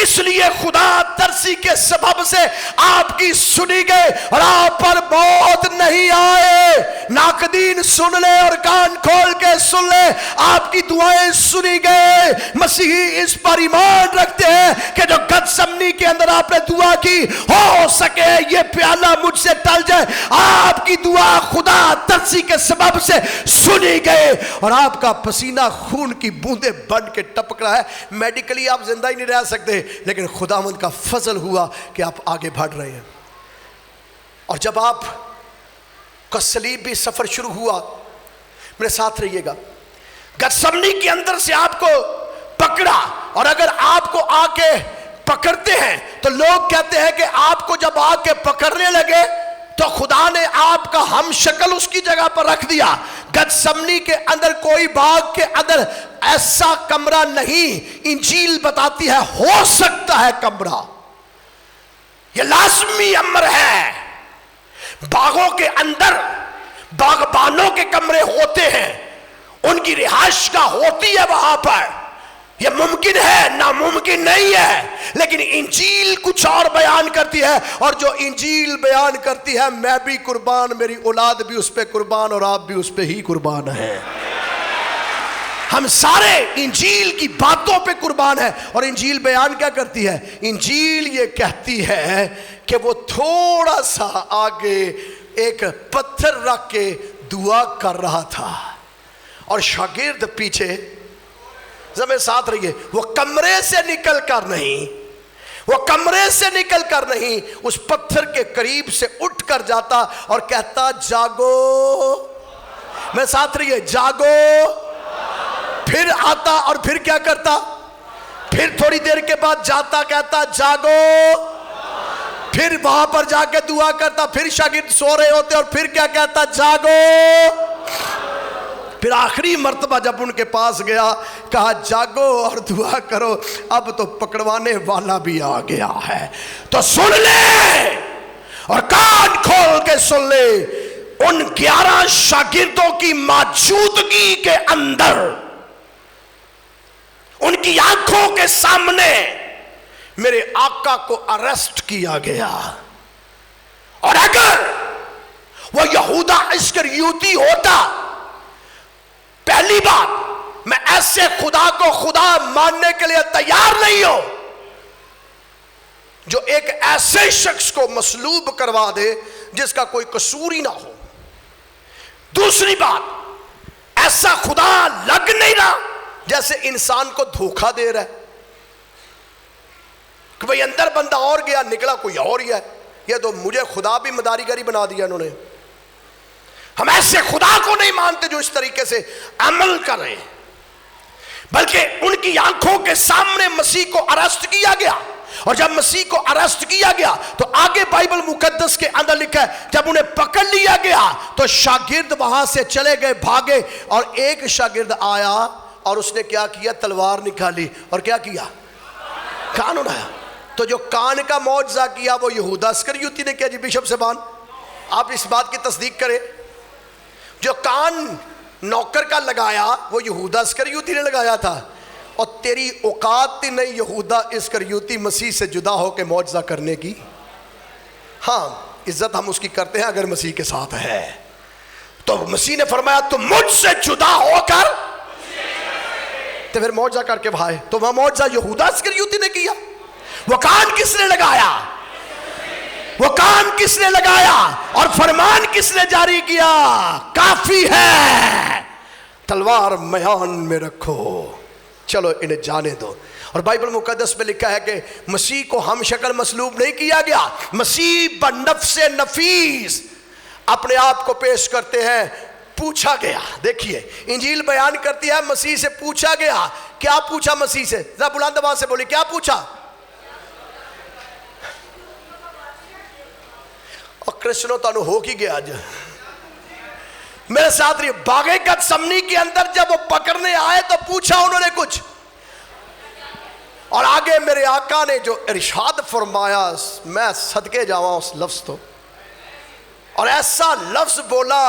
اس لیے خدا ترسی کے سبب سے آپ کی سنی گئے اور آپ پر موت نہیں آئے۔ ناقدین سن لے اور کان کھول کے سن لے، آپ کی دعائیں سنی گئے۔ مسیحی اس پر ایمان رکھتے ہیں کہ جو گتسمنی کے اندر آپ نے دعا کی، ہو سکے یہ پیالہ مجھ سے ٹل جائے، آپ کی دعا خدا ترسی کے سبب سے سنی گئے اور آپ کا پسینہ خون کی بوندیں بن کے ٹپک رہا ہے۔ میڈیکلی آپ زندہ ہی نہیں رہ سکتے، لیکن خداوند کا فضل ہوا کہ آپ آگے بڑھ رہے ہیں۔ اور جب آپ کا صلیبی سفر شروع ہوا، میرے ساتھ رہیے گا، گتسمنی کے اندر سے آپ کو پکڑا، اور اگر آپ کو آ کے پکڑتے ہیں تو لوگ کہتے ہیں کہ آپ کو جب آ کے پکڑنے لگے تو خدا نے آپ کا ہم شکل اس کی جگہ پر رکھ دیا۔ گتسمنی کے اندر کوئی باغ کے اندر ایسا کمرہ نہیں، انجیل بتاتی ہے ہو سکتا ہے کمرہ، یہ لازمی امر ہے۔ باغوں کے اندر باغبانوں کے کمرے ہوتے ہیں، ان کی رہائش گاہ ہوتی ہے وہاں پر، یہ ممکن ہے، ناممکن نہیں ہے، لیکن انجیل کچھ اور بیان کرتی ہے، اور جو انجیل بیان کرتی ہے میں بھی قربان، میری اولاد بھی اس پہ قربان، اور آپ بھی اس پہ ہی قربان ہیں۔ ہم سارے انجیل کی باتوں پہ قربان ہیں۔ اور انجیل بیان کیا کرتی ہے؟ انجیل یہ کہتی ہے کہ وہ تھوڑا سا آگے ایک پتھر رکھ کے دعا کر رہا تھا اور شاگرد پیچھے، زمین ساتھ رہیے، وہ کمرے سے نکل کر نہیں اس پتھر کے قریب سے اٹھ کر جاتا اور کہتا جاگو، میں ساتھ رہیے، جاگو، پھر آتا اور پھر کیا کرتا؟ پھر تھوڑی دیر کے بعد جاتا کہتا جاگو، پھر وہاں پر جا کے دعا کرتا، پھر شاگرد سو رہے ہوتے اور پھر کیا کہتا جاگو۔ پھر آخری مرتبہ جب ان کے پاس گیا کہا جاگو اور دعا کرو، اب تو پکڑوانے والا بھی آ گیا ہے۔ تو سن لے اور کان کھول کے سن لے، ان 11 شاگردوں کی موجودگی کے اندر ان کی آنکھوں کے سامنے میرے آقا کو اریسٹ کیا گیا، اور اگر وہ یہودا اسکریوتی ہوتا، پہلی بات میں ایسے خدا کو خدا ماننے کے لیے تیار نہیں ہوں جو ایک ایسے شخص کو مصلوب کروا دے جس کا کوئی قصور ہی نہ ہو۔ دوسری بات، ایسا خدا لگ نہیں رہا جیسے انسان کو دھوکہ دے رہا ہے کہ بھئی اندر بندہ اور گیا نکلا کوئی اور ہی ہے، یہ تو مجھے خدا بھی مداری گری بنا دیا انہوں نے۔ ہم ایسے خدا کو نہیں مانتے جو اس طریقے سے عمل کرے، بلکہ ان کی آنکھوں کے سامنے مسیح کو اریسٹ کیا گیا، اور جب مسیح کو اریسٹ کیا گیا تو آگے بائبل مقدس کے اندر لکھا ہے جب انہیں پکڑ لیا گیا تو شاگرد وہاں سے چلے گئے، بھاگے، اور ایک شاگرد آیا اور اس نے کیا کیا، تلوار نکالی اور کیا کیا، کان اڑایا۔ تو جو کان کا معجزہ کیا وہ یہودا اسکریوتی نے کیا۔ جی بشپ صاحبان آپ اس بات کی تصدیق کریں، جو کان نوکر کا لگایا وہ یہودا اسکریوتی نے لگایا تھا، اور تیری اوقات نہیں یہودا اسکریوتی مسیح سے جدا ہو کے معجزہ کرنے کی۔ ہاں عزت ہم اس کی کرتے ہیں اگر مسیح کے ساتھ ہے، تو مسیح نے فرمایا تم مجھ سے جدا ہو کر تو پھر معجزہ کر کے بھائے، تو وہ معجزہ یہودا اسکریوتی نے کیا۔ وہ کان کس نے لگایا، وہ کان کس نے لگایا، اور فرمان کس نے جاری کیا، کافی ہے، تلوار میان میں رکھو، چلو انہیں جانے دو۔ اور بائبل مقدس میں لکھا ہے کہ مسیح کو ہم شکل مصلوب نہیں کیا گیا، مسیح بنفس نفیس اپنے آپ کو پیش کرتے ہیں۔ پوچھا گیا، دیکھیے انجیل بیان کرتی ہے مسیح سے پوچھا گیا۔ کیا پوچھا مسیح سے؟ ذرا بلند آواز سے بولی، کیا پوچھا؟ اور کرسچنوں تانوں ہو کی گیا آج میرے ساتھ رہی، باغے گتسمنی کے اندر جب وہ پکڑنے آئے تو پوچھا انہوں نے کچھ، اور آگے میرے آقا نے جو ارشاد فرمایا، میں صدقے جاواں اس لفظ تو، اور ایسا لفظ بولا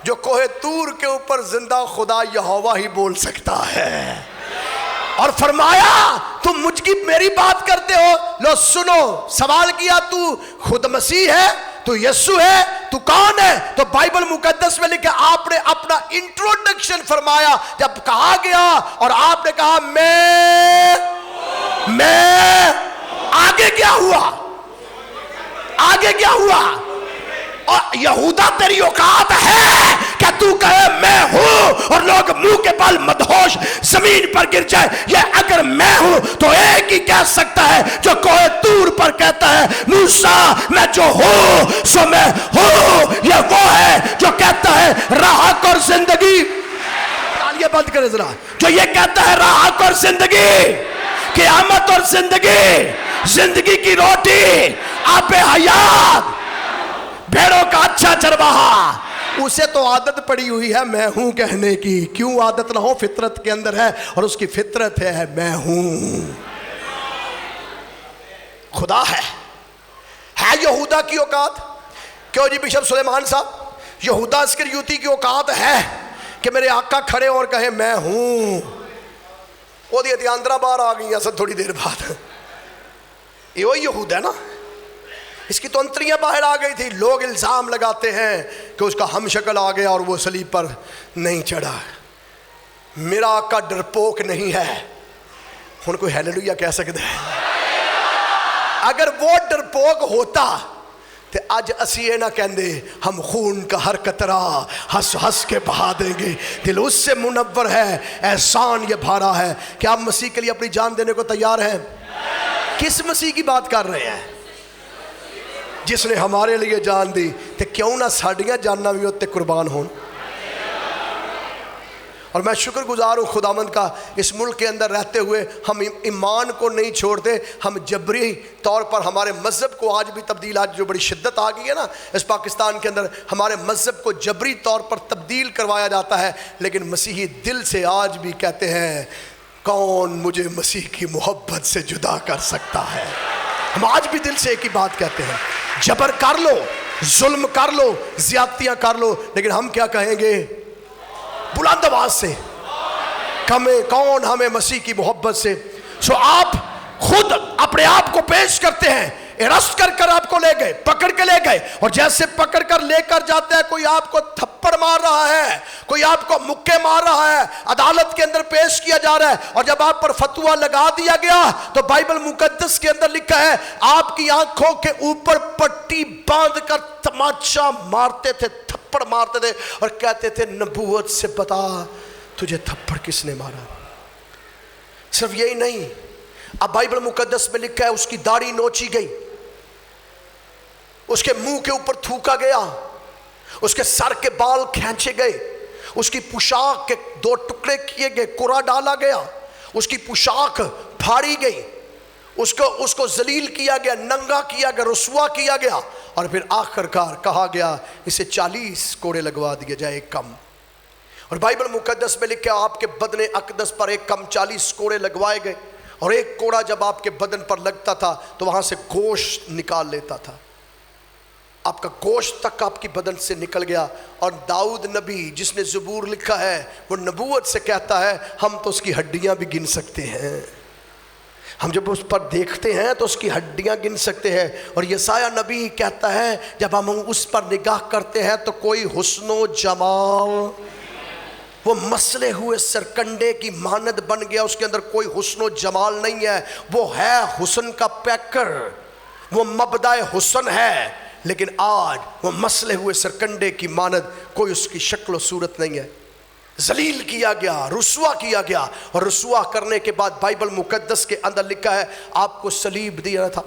جو کوہ طور کے اوپر زندہ خدا یہوہ ہی بول سکتا ہے، اور فرمایا تم مجھ کی میری بات کرتے ہو، لو سنو، سوال کیا تو خود مسیح ہے، تو یسوع ہے، تو کون ہے؟ تو بائبل مقدس میں لکھا آپ نے اپنا انٹروڈکشن فرمایا جب کہا گیا، اور آپ نے کہا میں آگے کیا ہوا، آگے کیا ہوا؟ اور یہودا تیری اوقات ہے کہ تو کہے میں ہوں اور لوگ منہ کے بل مدہوش زمین پر گر جائے؟ یہ اگر میں ہوں تو ایک ہی کہہ سکتا ہے جو کوہ طور پر کہتا ہے موسیٰ میں جو ہوں سو میں ہوں، یہ وہ ہے جو کہتا ہے راہ اور زندگی، یہ بند کرے ذرا، جو یہ کہتا ہے راہ اور زندگی، قیامت اور زندگی، زندگی کی روٹی، آب حیات، بھیڑوں کا اچھا چرواہا، اسے تو عادت پڑی ہوئی ہے میں ہوں کہنے کی۔ کیوں عادت نہ ہو؟ فطرت کے اندر ہے، اور اس کی فطرت ہے میں ہوں، خدا ہے یہودا کی اوقات؟ کیوں جی بشپ سلیمان صاحب، یہودا اسکریوتی کی اوقات ہے کہ میرے آقا کھڑے اور کہے میں ہوں؟ وہ دیتی اندرہ بار آ گئی ہیں تھوڑی دیر بعد، یہ وہی یہودا ہے نا، اس کی تو انتریاں باہر آ گئی تھی۔ لوگ الزام لگاتے ہیں کہ اس کا ہم شکل آ گیا اور وہ صلیب پر نہیں چڑھا۔ میرا آقا ڈرپوک نہیں ہے، ان کو ہیلیلویا کہہ سکتے ہیں۔ اگر وہ ڈرپوک ہوتا تو آج اسی یہ نہ کہندے ہم خون کا ہر قطرہ ہنس ہنس کے بہا دیں گے، دل اس سے منور ہے، احسان یہ بھارا ہے۔ کہ آپ مسیح کے لیے اپنی جان دینے کو تیار ہیں؟ کس مسیح کی بات کر رہے ہیں؟ جس نے ہمارے لیے جان دی، تو کیوں نہ ساڑیاں جاننا بھی ہوتے قربان ہون۔ اور میں شکر گزار ہوں خداوند کا، اس ملک کے اندر رہتے ہوئے ہم ایمان کو نہیں چھوڑتے، ہم جبری طور پر ہمارے مذہب کو آج بھی تبدیل، آج جو بڑی شدت آ گئی ہے نا اس پاکستان کے اندر، ہمارے مذہب کو جبری طور پر تبدیل کروایا جاتا ہے، لیکن مسیحی دل سے آج بھی کہتے ہیں کون مجھے مسیح کی محبت سے جدا کر سکتا ہے۔ ہم آج بھی دل سے ایک ہی بات کہتے ہیں، جبر کر لو، ظلم کر لو، زیادتیاں کر لو، لیکن ہم کیا کہیں گے بلند آواز سے، کون ہمیں مسیح کی محبت سے۔ سو آپ خود اپنے آپ کو پیش کرتے ہیں، ارسٹ کر آپ کو لے گئے، پکڑ کے لے گئے، اور جیسے پکڑ کر لے کر جاتے ہیں، کوئی آپ کو تھپڑ مار رہا ہے، کوئی آپ کو مکے مار رہا ہے، عدالت کے اندر پیش کیا جا رہا ہے، اور جب آپ پر فتویٰ لگا دیا گیا تو بائبل مقدس کے اندر لکھا ہے آپ کی آنکھوں کے اوپر پٹی باندھ کر تماچا مارتے تھے، تھپڑ مارتے تھے، اور کہتے تھے نبوت سے بتا تجھے تھپڑ کس نے مارا۔ صرف یہی نہیں، اب بائبل مقدس میں لکھا ہے اس کی داڑھی نوچی گئی، اس کے منہ کے اوپر تھوکا گیا، اس کے سر کے بال کھینچے گئے، اس کی پوشاک کے 2 ٹکڑے کیے گئے، کرا ڈالا گیا، اس کی پوشاک پھاڑی گئی، اس کو ذلیل کیا گیا، ننگا کیا گیا، رسوا کیا گیا، اور پھر آخر کار کہا گیا اسے 40 کوڑے لگوا دیے جائے، ایک کم۔ اور بائبل مقدس میں لکھا آپ کے بدن اقدس پر ایک کم 40 کوڑے لگوائے گئے، اور ایک کوڑا جب آپ کے بدن پر لگتا تھا تو وہاں سے گوشت نکال لیتا تھا، آپ کا گوشت تک آپ کی بدن سے نکل گیا۔ اور داؤد نبی جس نے زبور لکھا ہے وہ نبوت سے کہتا ہے ہم تو اس کی ہڈیاں بھی گن سکتے ہیں، ہم جب اس پر دیکھتے ہیں تو اس کی ہڈیاں گن سکتے ہیں۔ اور یسایہ نبی کہتا ہے جب ہم اس پر نگاہ کرتے ہیں تو کوئی حسن و جمال، وہ مسلے ہوئے سرکنڈے کی مانند بن گیا، اس کے اندر کوئی حسن و جمال نہیں ہے، وہ ہے حسن کا پیکر، وہ مبدأ حسن ہے، لیکن آج وہ مسلے ہوئے سرکنڈے کی مانند کوئی اس کی شکل و صورت نہیں ہے، ذلیل کیا گیا، رسوا کیا گیا۔ اور رسوا کرنے کے بعد بائبل مقدس کے اندر لکھا ہے آپ کو صلیب دیا تھا،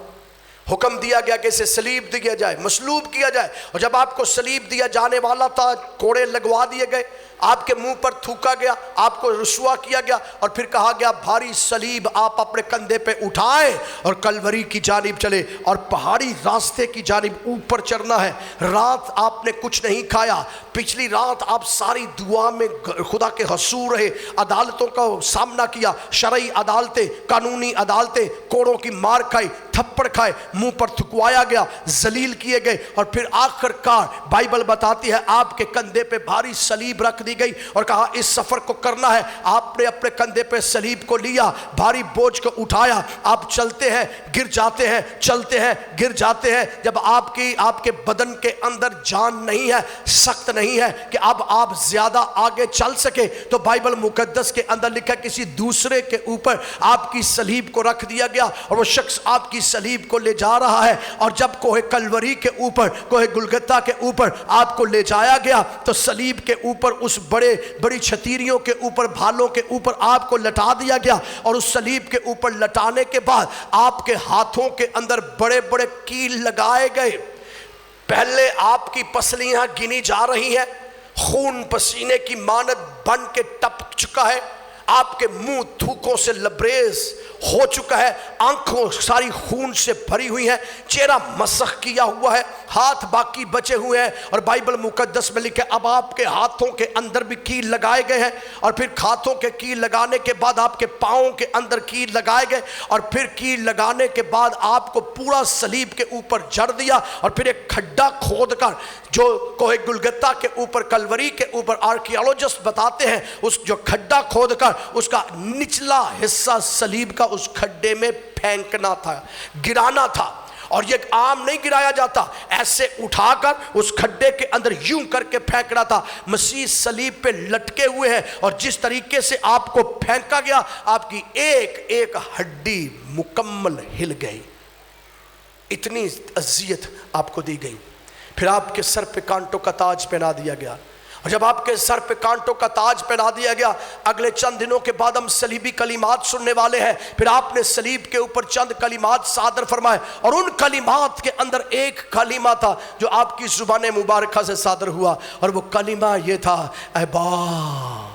حکم دیا گیا کہ اسے صلیب دیا جائے، مصلوب کیا جائے، اور جب آپ کو صلیب دیا جانے والا تھا کوڑے لگوا دیے گئے، آپ کے منہ پر تھوکا گیا، آپ کو رسوا کیا گیا، اور پھر کہا گیا بھاری صلیب آپ اپنے کندھے پہ اٹھائیں اور کلوری کی جانب چلے، اور پہاڑی راستے کی جانب اوپر چڑھنا ہے۔ رات آپ نے کچھ نہیں کھایا، پچھلی رات آپ ساری دعا میں خدا کے حضور رہے، عدالتوں کا سامنا کیا، شرعی عدالتیں، قانونی عدالتیں، کوڑوں کی مار کھائی، تھپڑ کھائے، منہ پر تھکوایا گیا، ذلیل کیے گئے، اور پھر آخر کار بائبل بتاتی ہے آپ کے کندھے پہ بھاری صلیب رکھ دی گئی، اور کہا اس سفر کو کرنا ہے۔ آپ نے اپنے کندھے پہ صلیب کو لیا، بھاری بوجھ کو اٹھایا، آپ چلتے ہیں گر جاتے ہیں، چلتے ہیں گر جاتے ہیں۔ جب آپ کے بدن کے اندر جان نہیں ہے، سخت نہیں ہے کہ اب آپ زیادہ آگے چل سکے، تو بائبل مقدس کے اندر لکھا کسی دوسرے کے اوپر آپ کی صلیب کو رکھ دیا گیا، اور وہ شخص آپ کی صلیب کو لے جا رہا ہے۔ اور جب کوہ کلوری کے اوپر، کوہ گلگتہ کے اوپر آپ کو لے جایا گیا تو صلیب کے اوپر اس بڑی چھتیریوں کے اوپر، بھالوں کے اوپر آپ کو لٹا دیا گیا، اور اس صلیب کے اوپر لٹانے کے بعد آپ کے ہاتھوں کے اندر بڑے بڑے کیل لگائے گئے۔ پہلے آپ کی پسلیاں گنی جا رہی ہیں، خون پسینے کی مانند بن کے ٹپک چکا ہے، آپ کے منہ تھوکوں سے لبریز ہو چکا ہے، آنکھوں ساری خون سے بھری ہوئی ہیں، چہرہ مسخ کیا ہوا ہے، ہاتھ باقی بچے ہوئے ہیں، اور بائبل مقدس میں لکھا ہے اب آپ کے ہاتھوں کے اندر بھی کیل لگائے گئے ہیں، اور پھر ہاتھوں کے کیل لگانے کے بعد آپ کے پاؤں کے اندر کیل لگائے گئے، اور پھر کیل لگانے کے بعد آپ کو پورا صلیب کے اوپر جڑ دیا، اور پھر ایک کھڈا کھود کر جو کوہ گلگتہ کے اوپر، کلوری کے اوپر آرکیالوجسٹ بتاتے ہیں اس جو کھڈا کھود کر اس کا نچلا حصہ صلیب کا اس کھڈے میں پھینکنا تھا، گرانا تھا، اور یہ عام نہیں گرایا جاتا، ایسے اٹھا کر اس کھڈے کے اندر یوں کر کے پھینکنا تھا۔ مسیح صلیب پہ لٹکے ہوئے ہیں، اور جس طریقے سے آپ کو پھینکا گیا آپ کی ایک ایک ہڈی مکمل ہل گئی، اتنی اذیت آپ کو دی گئی۔ پھر آپ کے سر پہ کانٹوں کا تاج پہنا دیا گیا، اور جب آپ کے سر پہ کانٹوں کا تاج پہنا دیا گیا، اگلے چند دنوں کے بعد ہم صلیبی کلمات سننے والے ہیں۔ پھر آپ نے صلیب کے اوپر چند کلمات صادر فرمائے، اور ان کلمات کے اندر ایک کلمہ تھا جو آپ کی زبان مبارکہ سے صادر ہوا، اور وہ کلمہ یہ تھا اے باپ۔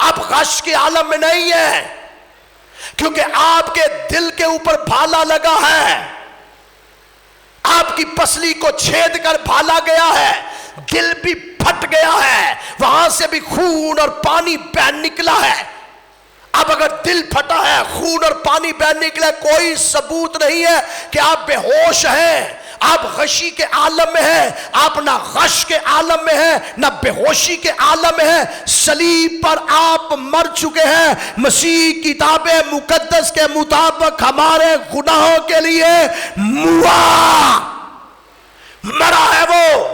آپ غش کے عالم میں نہیں ہیں، کیونکہ آپ کے دل کے اوپر بھالا لگا ہے، آپ کی پسلی کو چھید کر بھالا گیا ہے، دل بھی پھٹ گیا ہے، وہاں سے بھی خون اور پانی بہ نکلا ہے۔ اب اگر دل پھٹا ہے، خون اور پانی بہ نکلا ہے، کوئی ثبوت نہیں ہے کہ آپ بے ہوش ہیں، آپ غشی کے عالم میں ہیں، آپ نہ غش کے عالم میں ہیں نہ بے ہوشی کے عالم میں ہیں، صلیب پر آپ مر چکے ہیں۔ مسیح کتاب مقدس کے مطابق ہمارے گناہوں کے لیے مرا ہے وہ،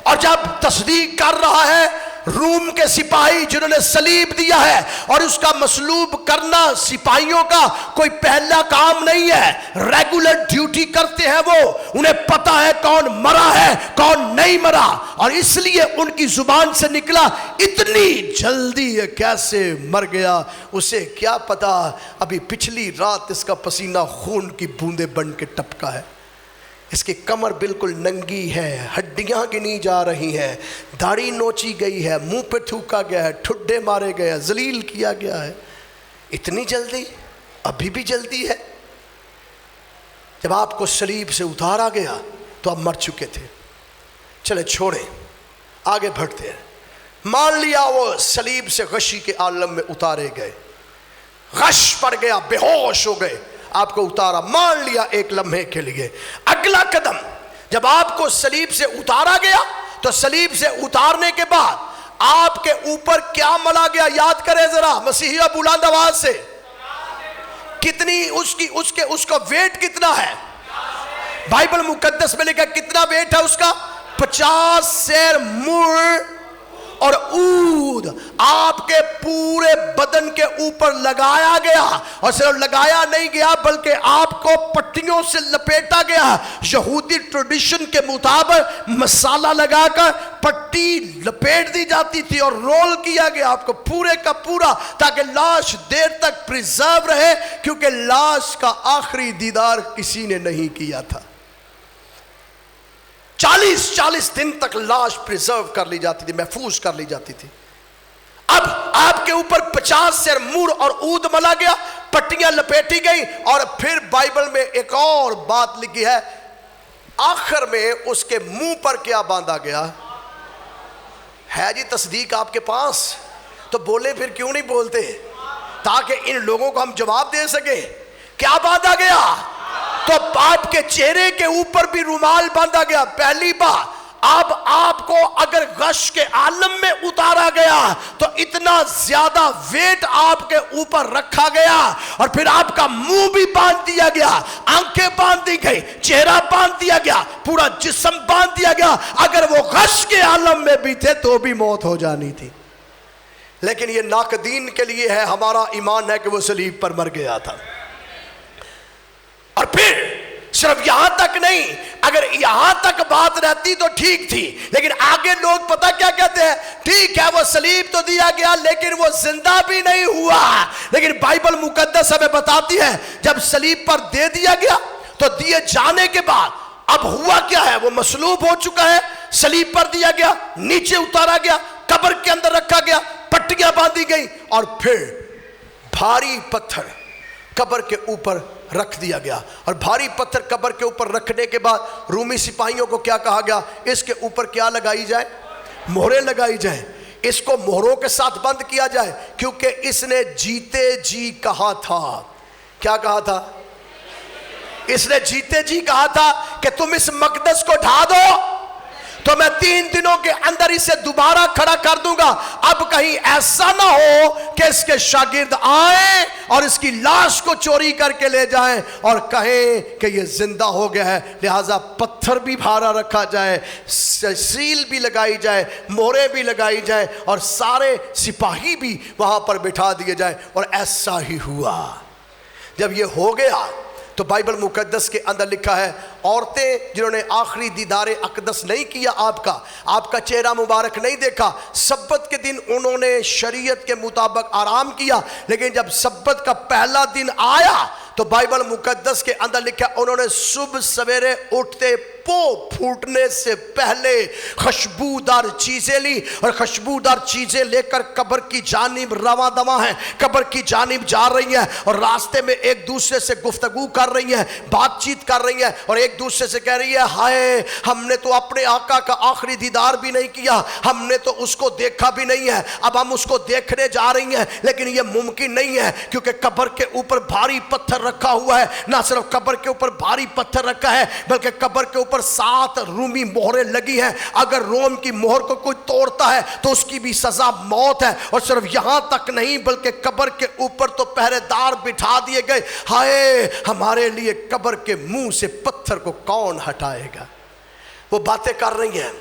اور جب تصدیق کر رہا ہے روم کے سپاہی جنہوں نے صلیب دیا ہے، اور اس کا مصلوب کرنا سپاہیوں کا کوئی پہلا کام نہیں ہے، ریگولر ڈیوٹی کرتے ہیں وہ، انہیں پتا ہے کون مرا ہے کون نہیں مرا، اور اس لیے ان کی زبان سے نکلا اتنی جلدی یہ کیسے مر گیا، اسے کیا پتا ابھی پچھلی رات اس کا پسینہ خون کی بوندیں بن کے ٹپکا ہے، اس کی کمر بالکل ننگی ہے، ہڈیاں گنی جا رہی ہیں، داڑھی نوچی گئی ہے، منہ پہ تھوکا گیا ہے، ٹھڈے مارے گئے ہیں، ذلیل کیا گیا ہے۔ اتنی جلدی؟ ابھی بھی جلدی ہے۔ جب آپ کو صلیب سے اتارا گیا تو آپ مر چکے تھے۔ چلے چھوڑیں، آگے بڑھتے ہیں۔ مان لیا وہ صلیب سے غشی کے عالم میں اتارے گئے، غش پڑ گیا، بے ہوش ہو گئے، آپ کو اتارا، مان لیا ایک لمحے کے لیے۔ اگلا قدم، جب آپ کو صلیب سے اتارا گیا تو صلیب سے اتارنے کے بعد آپ کے اوپر کیا ملا گیا؟ یاد کرے ذرا مسیحیہ بلند آواز سے، کتنی اس کا ویٹ کتنا ہے؟ بائبل مقدس میں لکھا کتنا ویٹ ہے اس کا؟ 50 سیر مڑ اور عود آپ کے پورے بدن کے اوپر لگایا گیا، اور صرف لگایا نہیں گیا بلکہ آپ کو پٹیوں سے لپیٹا گیا۔ یہودی ٹریڈیشن کے مطابق مسالہ لگا کر پٹی لپیٹ دی جاتی تھی اور رول کیا گیا آپ کو پورے کا پورا، تاکہ لاش دیر تک پریزرو رہے، کیونکہ لاش کا آخری دیدار کسی نے نہیں کیا تھا۔ 40 دن تک لاش پریزرو کر لی جاتی تھی، محفوظ کر لی جاتی تھی۔ اب آپ کے اوپر 50 سیر مڑ اور عود ملا گیا، پٹیاں لپیٹی گئی، اور پھر بائبل میں ایک اور بات لکھی ہے، آخر میں اس کے منہ پر کیا باندھا گیا ہے؟ جی تصدیق آپ کے پاس، تو بولے پھر کیوں نہیں بولتے؟ تاکہ ان لوگوں کو ہم جواب دے سکے۔ کیا باندھا گیا؟ تو آپ کے چہرے کے اوپر بھی رومال باندھا گیا۔ پہلی بات، اب آپ کو اگر غش کے عالم میں اتارا گیا تو اتنا زیادہ ویٹ آپ کے اوپر رکھا گیا، اور پھر آپ کا منہ بھی باندھ دیا گیا، آنکھیں باندھ دی گئی، چہرہ باندھ دیا گیا، پورا جسم باندھ دیا گیا۔ اگر وہ غش کے عالم میں بھی تھے تو بھی موت ہو جانی تھی، لیکن یہ ناقدین کے لیے ہے، ہمارا ایمان ہے کہ وہ صلیب پر مر گیا تھا۔ اور پھر صرف یہاں تک نہیں، اگر یہاں تک بات رہتی تو ٹھیک تھی، لیکن آگے لوگ پتہ کیا کہتے ہیں؟ ٹھیک ہے وہ صلیب تو دیا گیا لیکن وہ زندہ بھی نہیں ہوا۔ لیکن بائبل مقدس ہمیں بتاتی ہے جب صلیب پر دے دیا گیا تو دیے جانے کے بعد اب ہوا کیا ہے؟ وہ مصلوب ہو چکا ہے، صلیب پر دیا گیا، نیچے اتارا گیا، قبر کے اندر رکھا گیا، پٹیاں باندھی گئی، اور پھر بھاری پتھر قبر کے اوپر رکھ دیا گیا۔ اور بھاری پتھر قبر کے اوپر رکھنے کے بعد رومی سپاہیوں کو کیا کہا گیا؟ اس کے اوپر کیا لگائی جائے؟ مہریں لگائی جائیں، اس کو مہروں کے ساتھ بند کیا جائے، کیونکہ اس نے جیتے جی کہا تھا۔ کیا کہا تھا؟ اس نے جیتے جی کہا تھا کہ تم اس مقدس کو ڈھا دو تو میں 3 دنوں کے اندر اسے دوبارہ کھڑا کر دوں گا۔ اب کہیں ایسا نہ ہو کہ اس کے شاگرد آئیں اور اس کی لاش کو چوری کر کے لے جائیں اور کہیں کہ یہ زندہ ہو گیا ہے، لہٰذا پتھر بھی بھارا رکھا جائے، سیل بھی لگائی جائے، مہریں بھی لگائی جائیں، اور سارے سپاہی بھی وہاں پر بٹھا دیے جائیں۔ اور ایسا ہی ہوا۔ جب یہ ہو گیا تو بائبل مقدس کے اندر لکھا ہے، عورتیں جنہوں نے آخری دیدار اقدس نہیں کیا، آپ کا چہرہ مبارک نہیں دیکھا، سبت کے دن انہوں نے شریعت کے مطابق آرام کیا، لیکن جب سبت کا پہلا دن آیا تو بائبل مقدس کے اندر لکھا انہوں نے صبح سویرے اٹھتے پو پھوٹنے سے پہلے خوشبودار چیزیں لی اور خوشبودار چیزیں لے کر قبر کی جانب رواں دواں ہیں، قبر کی جانب جا رہی ہیں اور راستے میں ایک دوسرے سے گفتگو کر رہی ہیں، بات چیت کر رہی ہیں اور ایک دوسرے سے کہہ رہی ہے ہائے ہم نے تو اپنے آقا کا آخری دیدار بھی نہیں کیا، ہم نے تو اس کو دیکھا بھی نہیں ہے، اب ہم اس کو دیکھنے جا رہی ہیں لیکن یہ ممکن نہیں ہے کیونکہ قبر کے اوپر بھاری پتھر رکھا ہوا ہے۔ نہ صرف قبر کے اوپر بھاری پتھر رکھا ہے بلکہ قبر کے اوپر 7 رومی مہریں لگی ہیں، اگر روم کی مہر کو کوئی توڑتا ہے تو اس کی بھی سزا موت ہے۔ اور صرف یہاں تک نہیں بلکہ قبر کے اوپر تو پہرے دار بٹھا دیے گئے، ہائے ہمارے لیے قبر کے منہ سے پتھر کو کون ہٹائے گا۔ وہ باتیں کر رہی ہیں،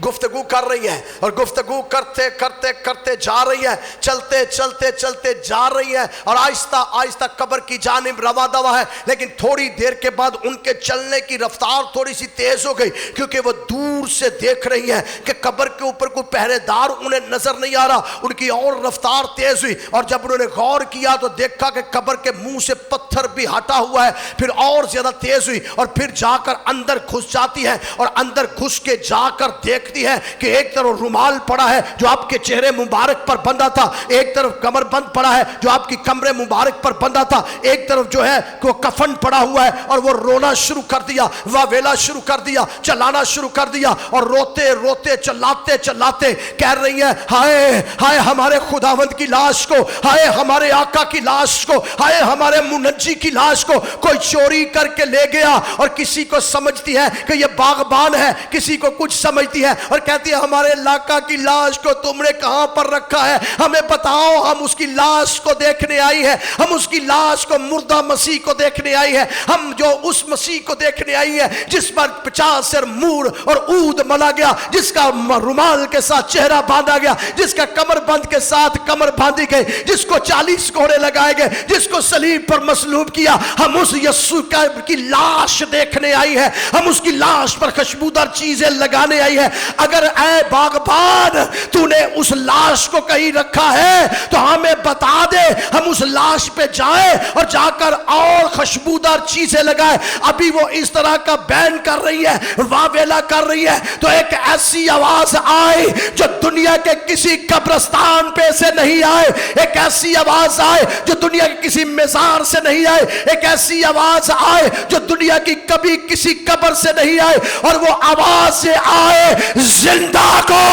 گفتگو کر رہی ہیں اور گفتگو کرتے کرتے کرتے جا رہی ہیں، چلتے چلتے چلتے جا رہی ہیں اور آہستہ آہستہ قبر کی جانب رواں دواں ہے، لیکن تھوڑی دیر کے بعد ان کے چلنے کی رفتار تھوڑی سی تیز ہو گئی کیونکہ وہ دور سے دیکھ رہی ہیں کہ قبر کے اوپر کوئی پہرے دار انہیں نظر نہیں آ رہا، ان کی اور رفتار تیز ہوئی اور جب انہوں نے غور کیا تو دیکھا کہ قبر کے منہ سے پتھر بھی ہٹا ہوا ہے، پھر اور زیادہ تیز ہوئی اور پھر جا کر اندر گھس جاتی ہے اور اندر گھس کے جا کر دیکھتی ہے کہ ایک طرف رومال پڑا ہے جو آپ کے چہرے مبارک پر بندھا تھا، ایک طرف کمر بند پڑا ہے جو آپ کی کمرے مبارک پر بندھا تھا، ایک طرف جو ہے وہ کفن پڑا ہوا ہے اور وہ رونا شروع کر دیا، واویلا شروع کر دیا، چلانا شروع کر دیا اور روتے روتے چلاتے چلاتے کہہ رہی ہیں ہائے ہائے ہمارے خداوند کی لاش کو، ہائے ہمارے آقا کی لاش کو، ہائے ہمارے منجی کی لاش کو کوئی چوری کر کے لے گیا۔ اور کسی کو سمجھتی ہے کہ یہ باغبان ہے، کسی کو کچھ سمجھتی ہے اور کہتی ہے ہمارے لاقہ کی لاش کو تم نے کہاں پر رکھا ہے، ہمیں بتاؤ، ہم اس کی لاش کو دیکھنے آئی ہے، ہم اس کی لاش کو مردہ مسیح کو دیکھنے آئی ہے، ہم جو اس مسیح کو دیکھنے آئی ہے جس پر 50 سر مور اور عود ملا گیا، جس کا رومال کے ساتھ چہرہ باندھا گیا، جس کا کمر بند کے ساتھ کمر باندھی گئی، جس کو 40 کوڑے لگائے گئے، جس کو صلیب پر مصلوب کیا، ہم اس یسوع کی لاش دیکھنے آئی ہے، ہم اس کی لاش پر خوشبودار چیزیں لگانے آئی ہے۔ اگر اے باغبان تو نے اس لاش کو کہیں رکھا ہے تو ہمیں بتا دے، ہم اس لاش پہ جائیں اور جا کر اور خوشبودار چیزیں لگائیں۔ ابھی وہ اس طرح کا بین کر رہی ہے، واویلا کر رہی ہے تو ایک ایسی آواز آئی جو دنیا کے کسی قبرستان پہ سے نہیں آئے، ایک ایسی آواز آئے جو دنیا کے کسی مزار سے نہیں آئے، ایک ایسی آواز آئے جو دنیا کی کبھی کسی قبر سے نہیں آئے، اور وہ آواز سے آئے زندہ کو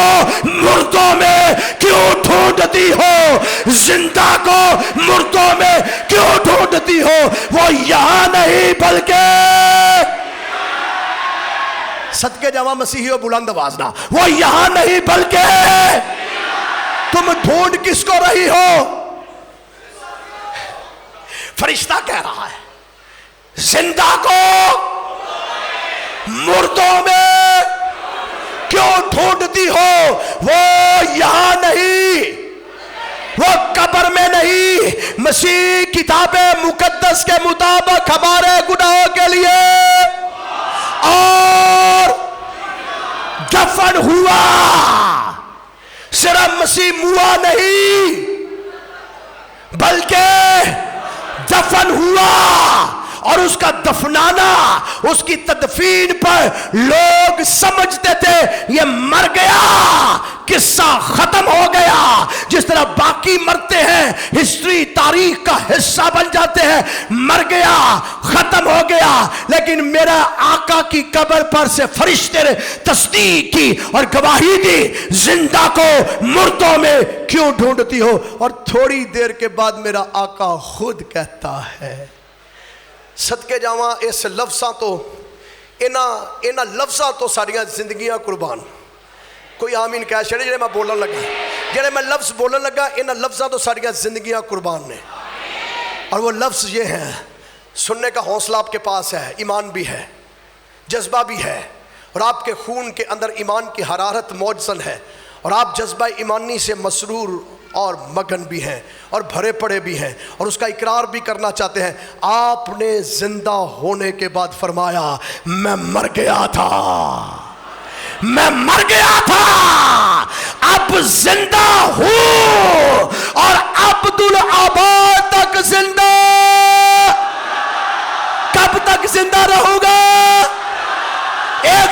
مردوں میں کیوں ڈھونڈتی ہو، زندہ کو مردوں میں کیوں ڈھونڈتی ہو، وہ یہاں نہیں بلکہ صدقے جوان مسیحی و بلند آواز نہ، وہ یہاں نہیں بلکہ تم ڈھونڈ کس کو رہی ہو؟ فرشتہ کہہ رہا ہے زندہ کو مردوں میں کیوں ڈھونڈتی ہو، وہ یہاں نہیں، وہ قبر میں نہیں۔ مسیح کتاب مقدس کے مطابق ہمارے گناہوں کے لیے اور دفن ہوا، صرف مسیح موا نہیں بلکہ دفن ہوا، اور اس کا دفنانا، اس کی تدفین پر لوگ سمجھتے تھے یہ مر گیا، قصہ ختم ہو گیا، جس طرح باقی مرتے ہیں ہسٹری تاریخ کا حصہ بن جاتے ہیں، مر گیا، ختم ہو گیا۔ لیکن میرا آقا کی قبر پر سے فرشتے نے تصدیق کی اور گواہی دی، زندہ کو مردوں میں کیوں ڈھونڈتی ہو؟ اور تھوڑی دیر کے بعد میرا آقا خود کہتا ہے، صدقے جاواں اس لفظاں تو انہاں لفظاں تو ساریاں زندگیاں قربان۔ کوئی آمین کہہ چھڑے جڑے میں بولن لگا، جڑے میں لفظ بولن لگا، انہاں لفظاں تو ساریاں زندگیاں قربان نے۔ اور وہ لفظ یہ ہیں، سننے کا حوصلہ آپ کے پاس ہے، ایمان بھی ہے، جذبہ بھی ہے، اور آپ کے خون کے اندر ایمان کی حرارت موجزن ہے، اور آپ جذبہ ایمانی سے مسرور اور مگن بھی ہیں اور بھرے پڑے بھی ہیں اور اس کا اقرار بھی کرنا چاہتے ہیں۔ آپ نے زندہ ہونے کے بعد فرمایا میں مر گیا تھا، میں مر گیا تھا، اب زندہ ہوں اور عبدالآباد تک زندہ۔ کب تک زندہ رہوں گا؟ ایک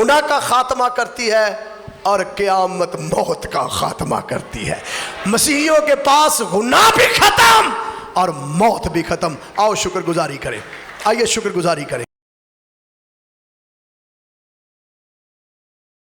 گناہ کا خاتمہ کرتی ہے اور قیامت موت کا خاتمہ کرتی ہے۔ مسیحیوں کے پاس گناہ بھی ختم اور موت بھی ختم۔ آؤ شکر گزاری کریں، آئیے شکر گزاری کریں۔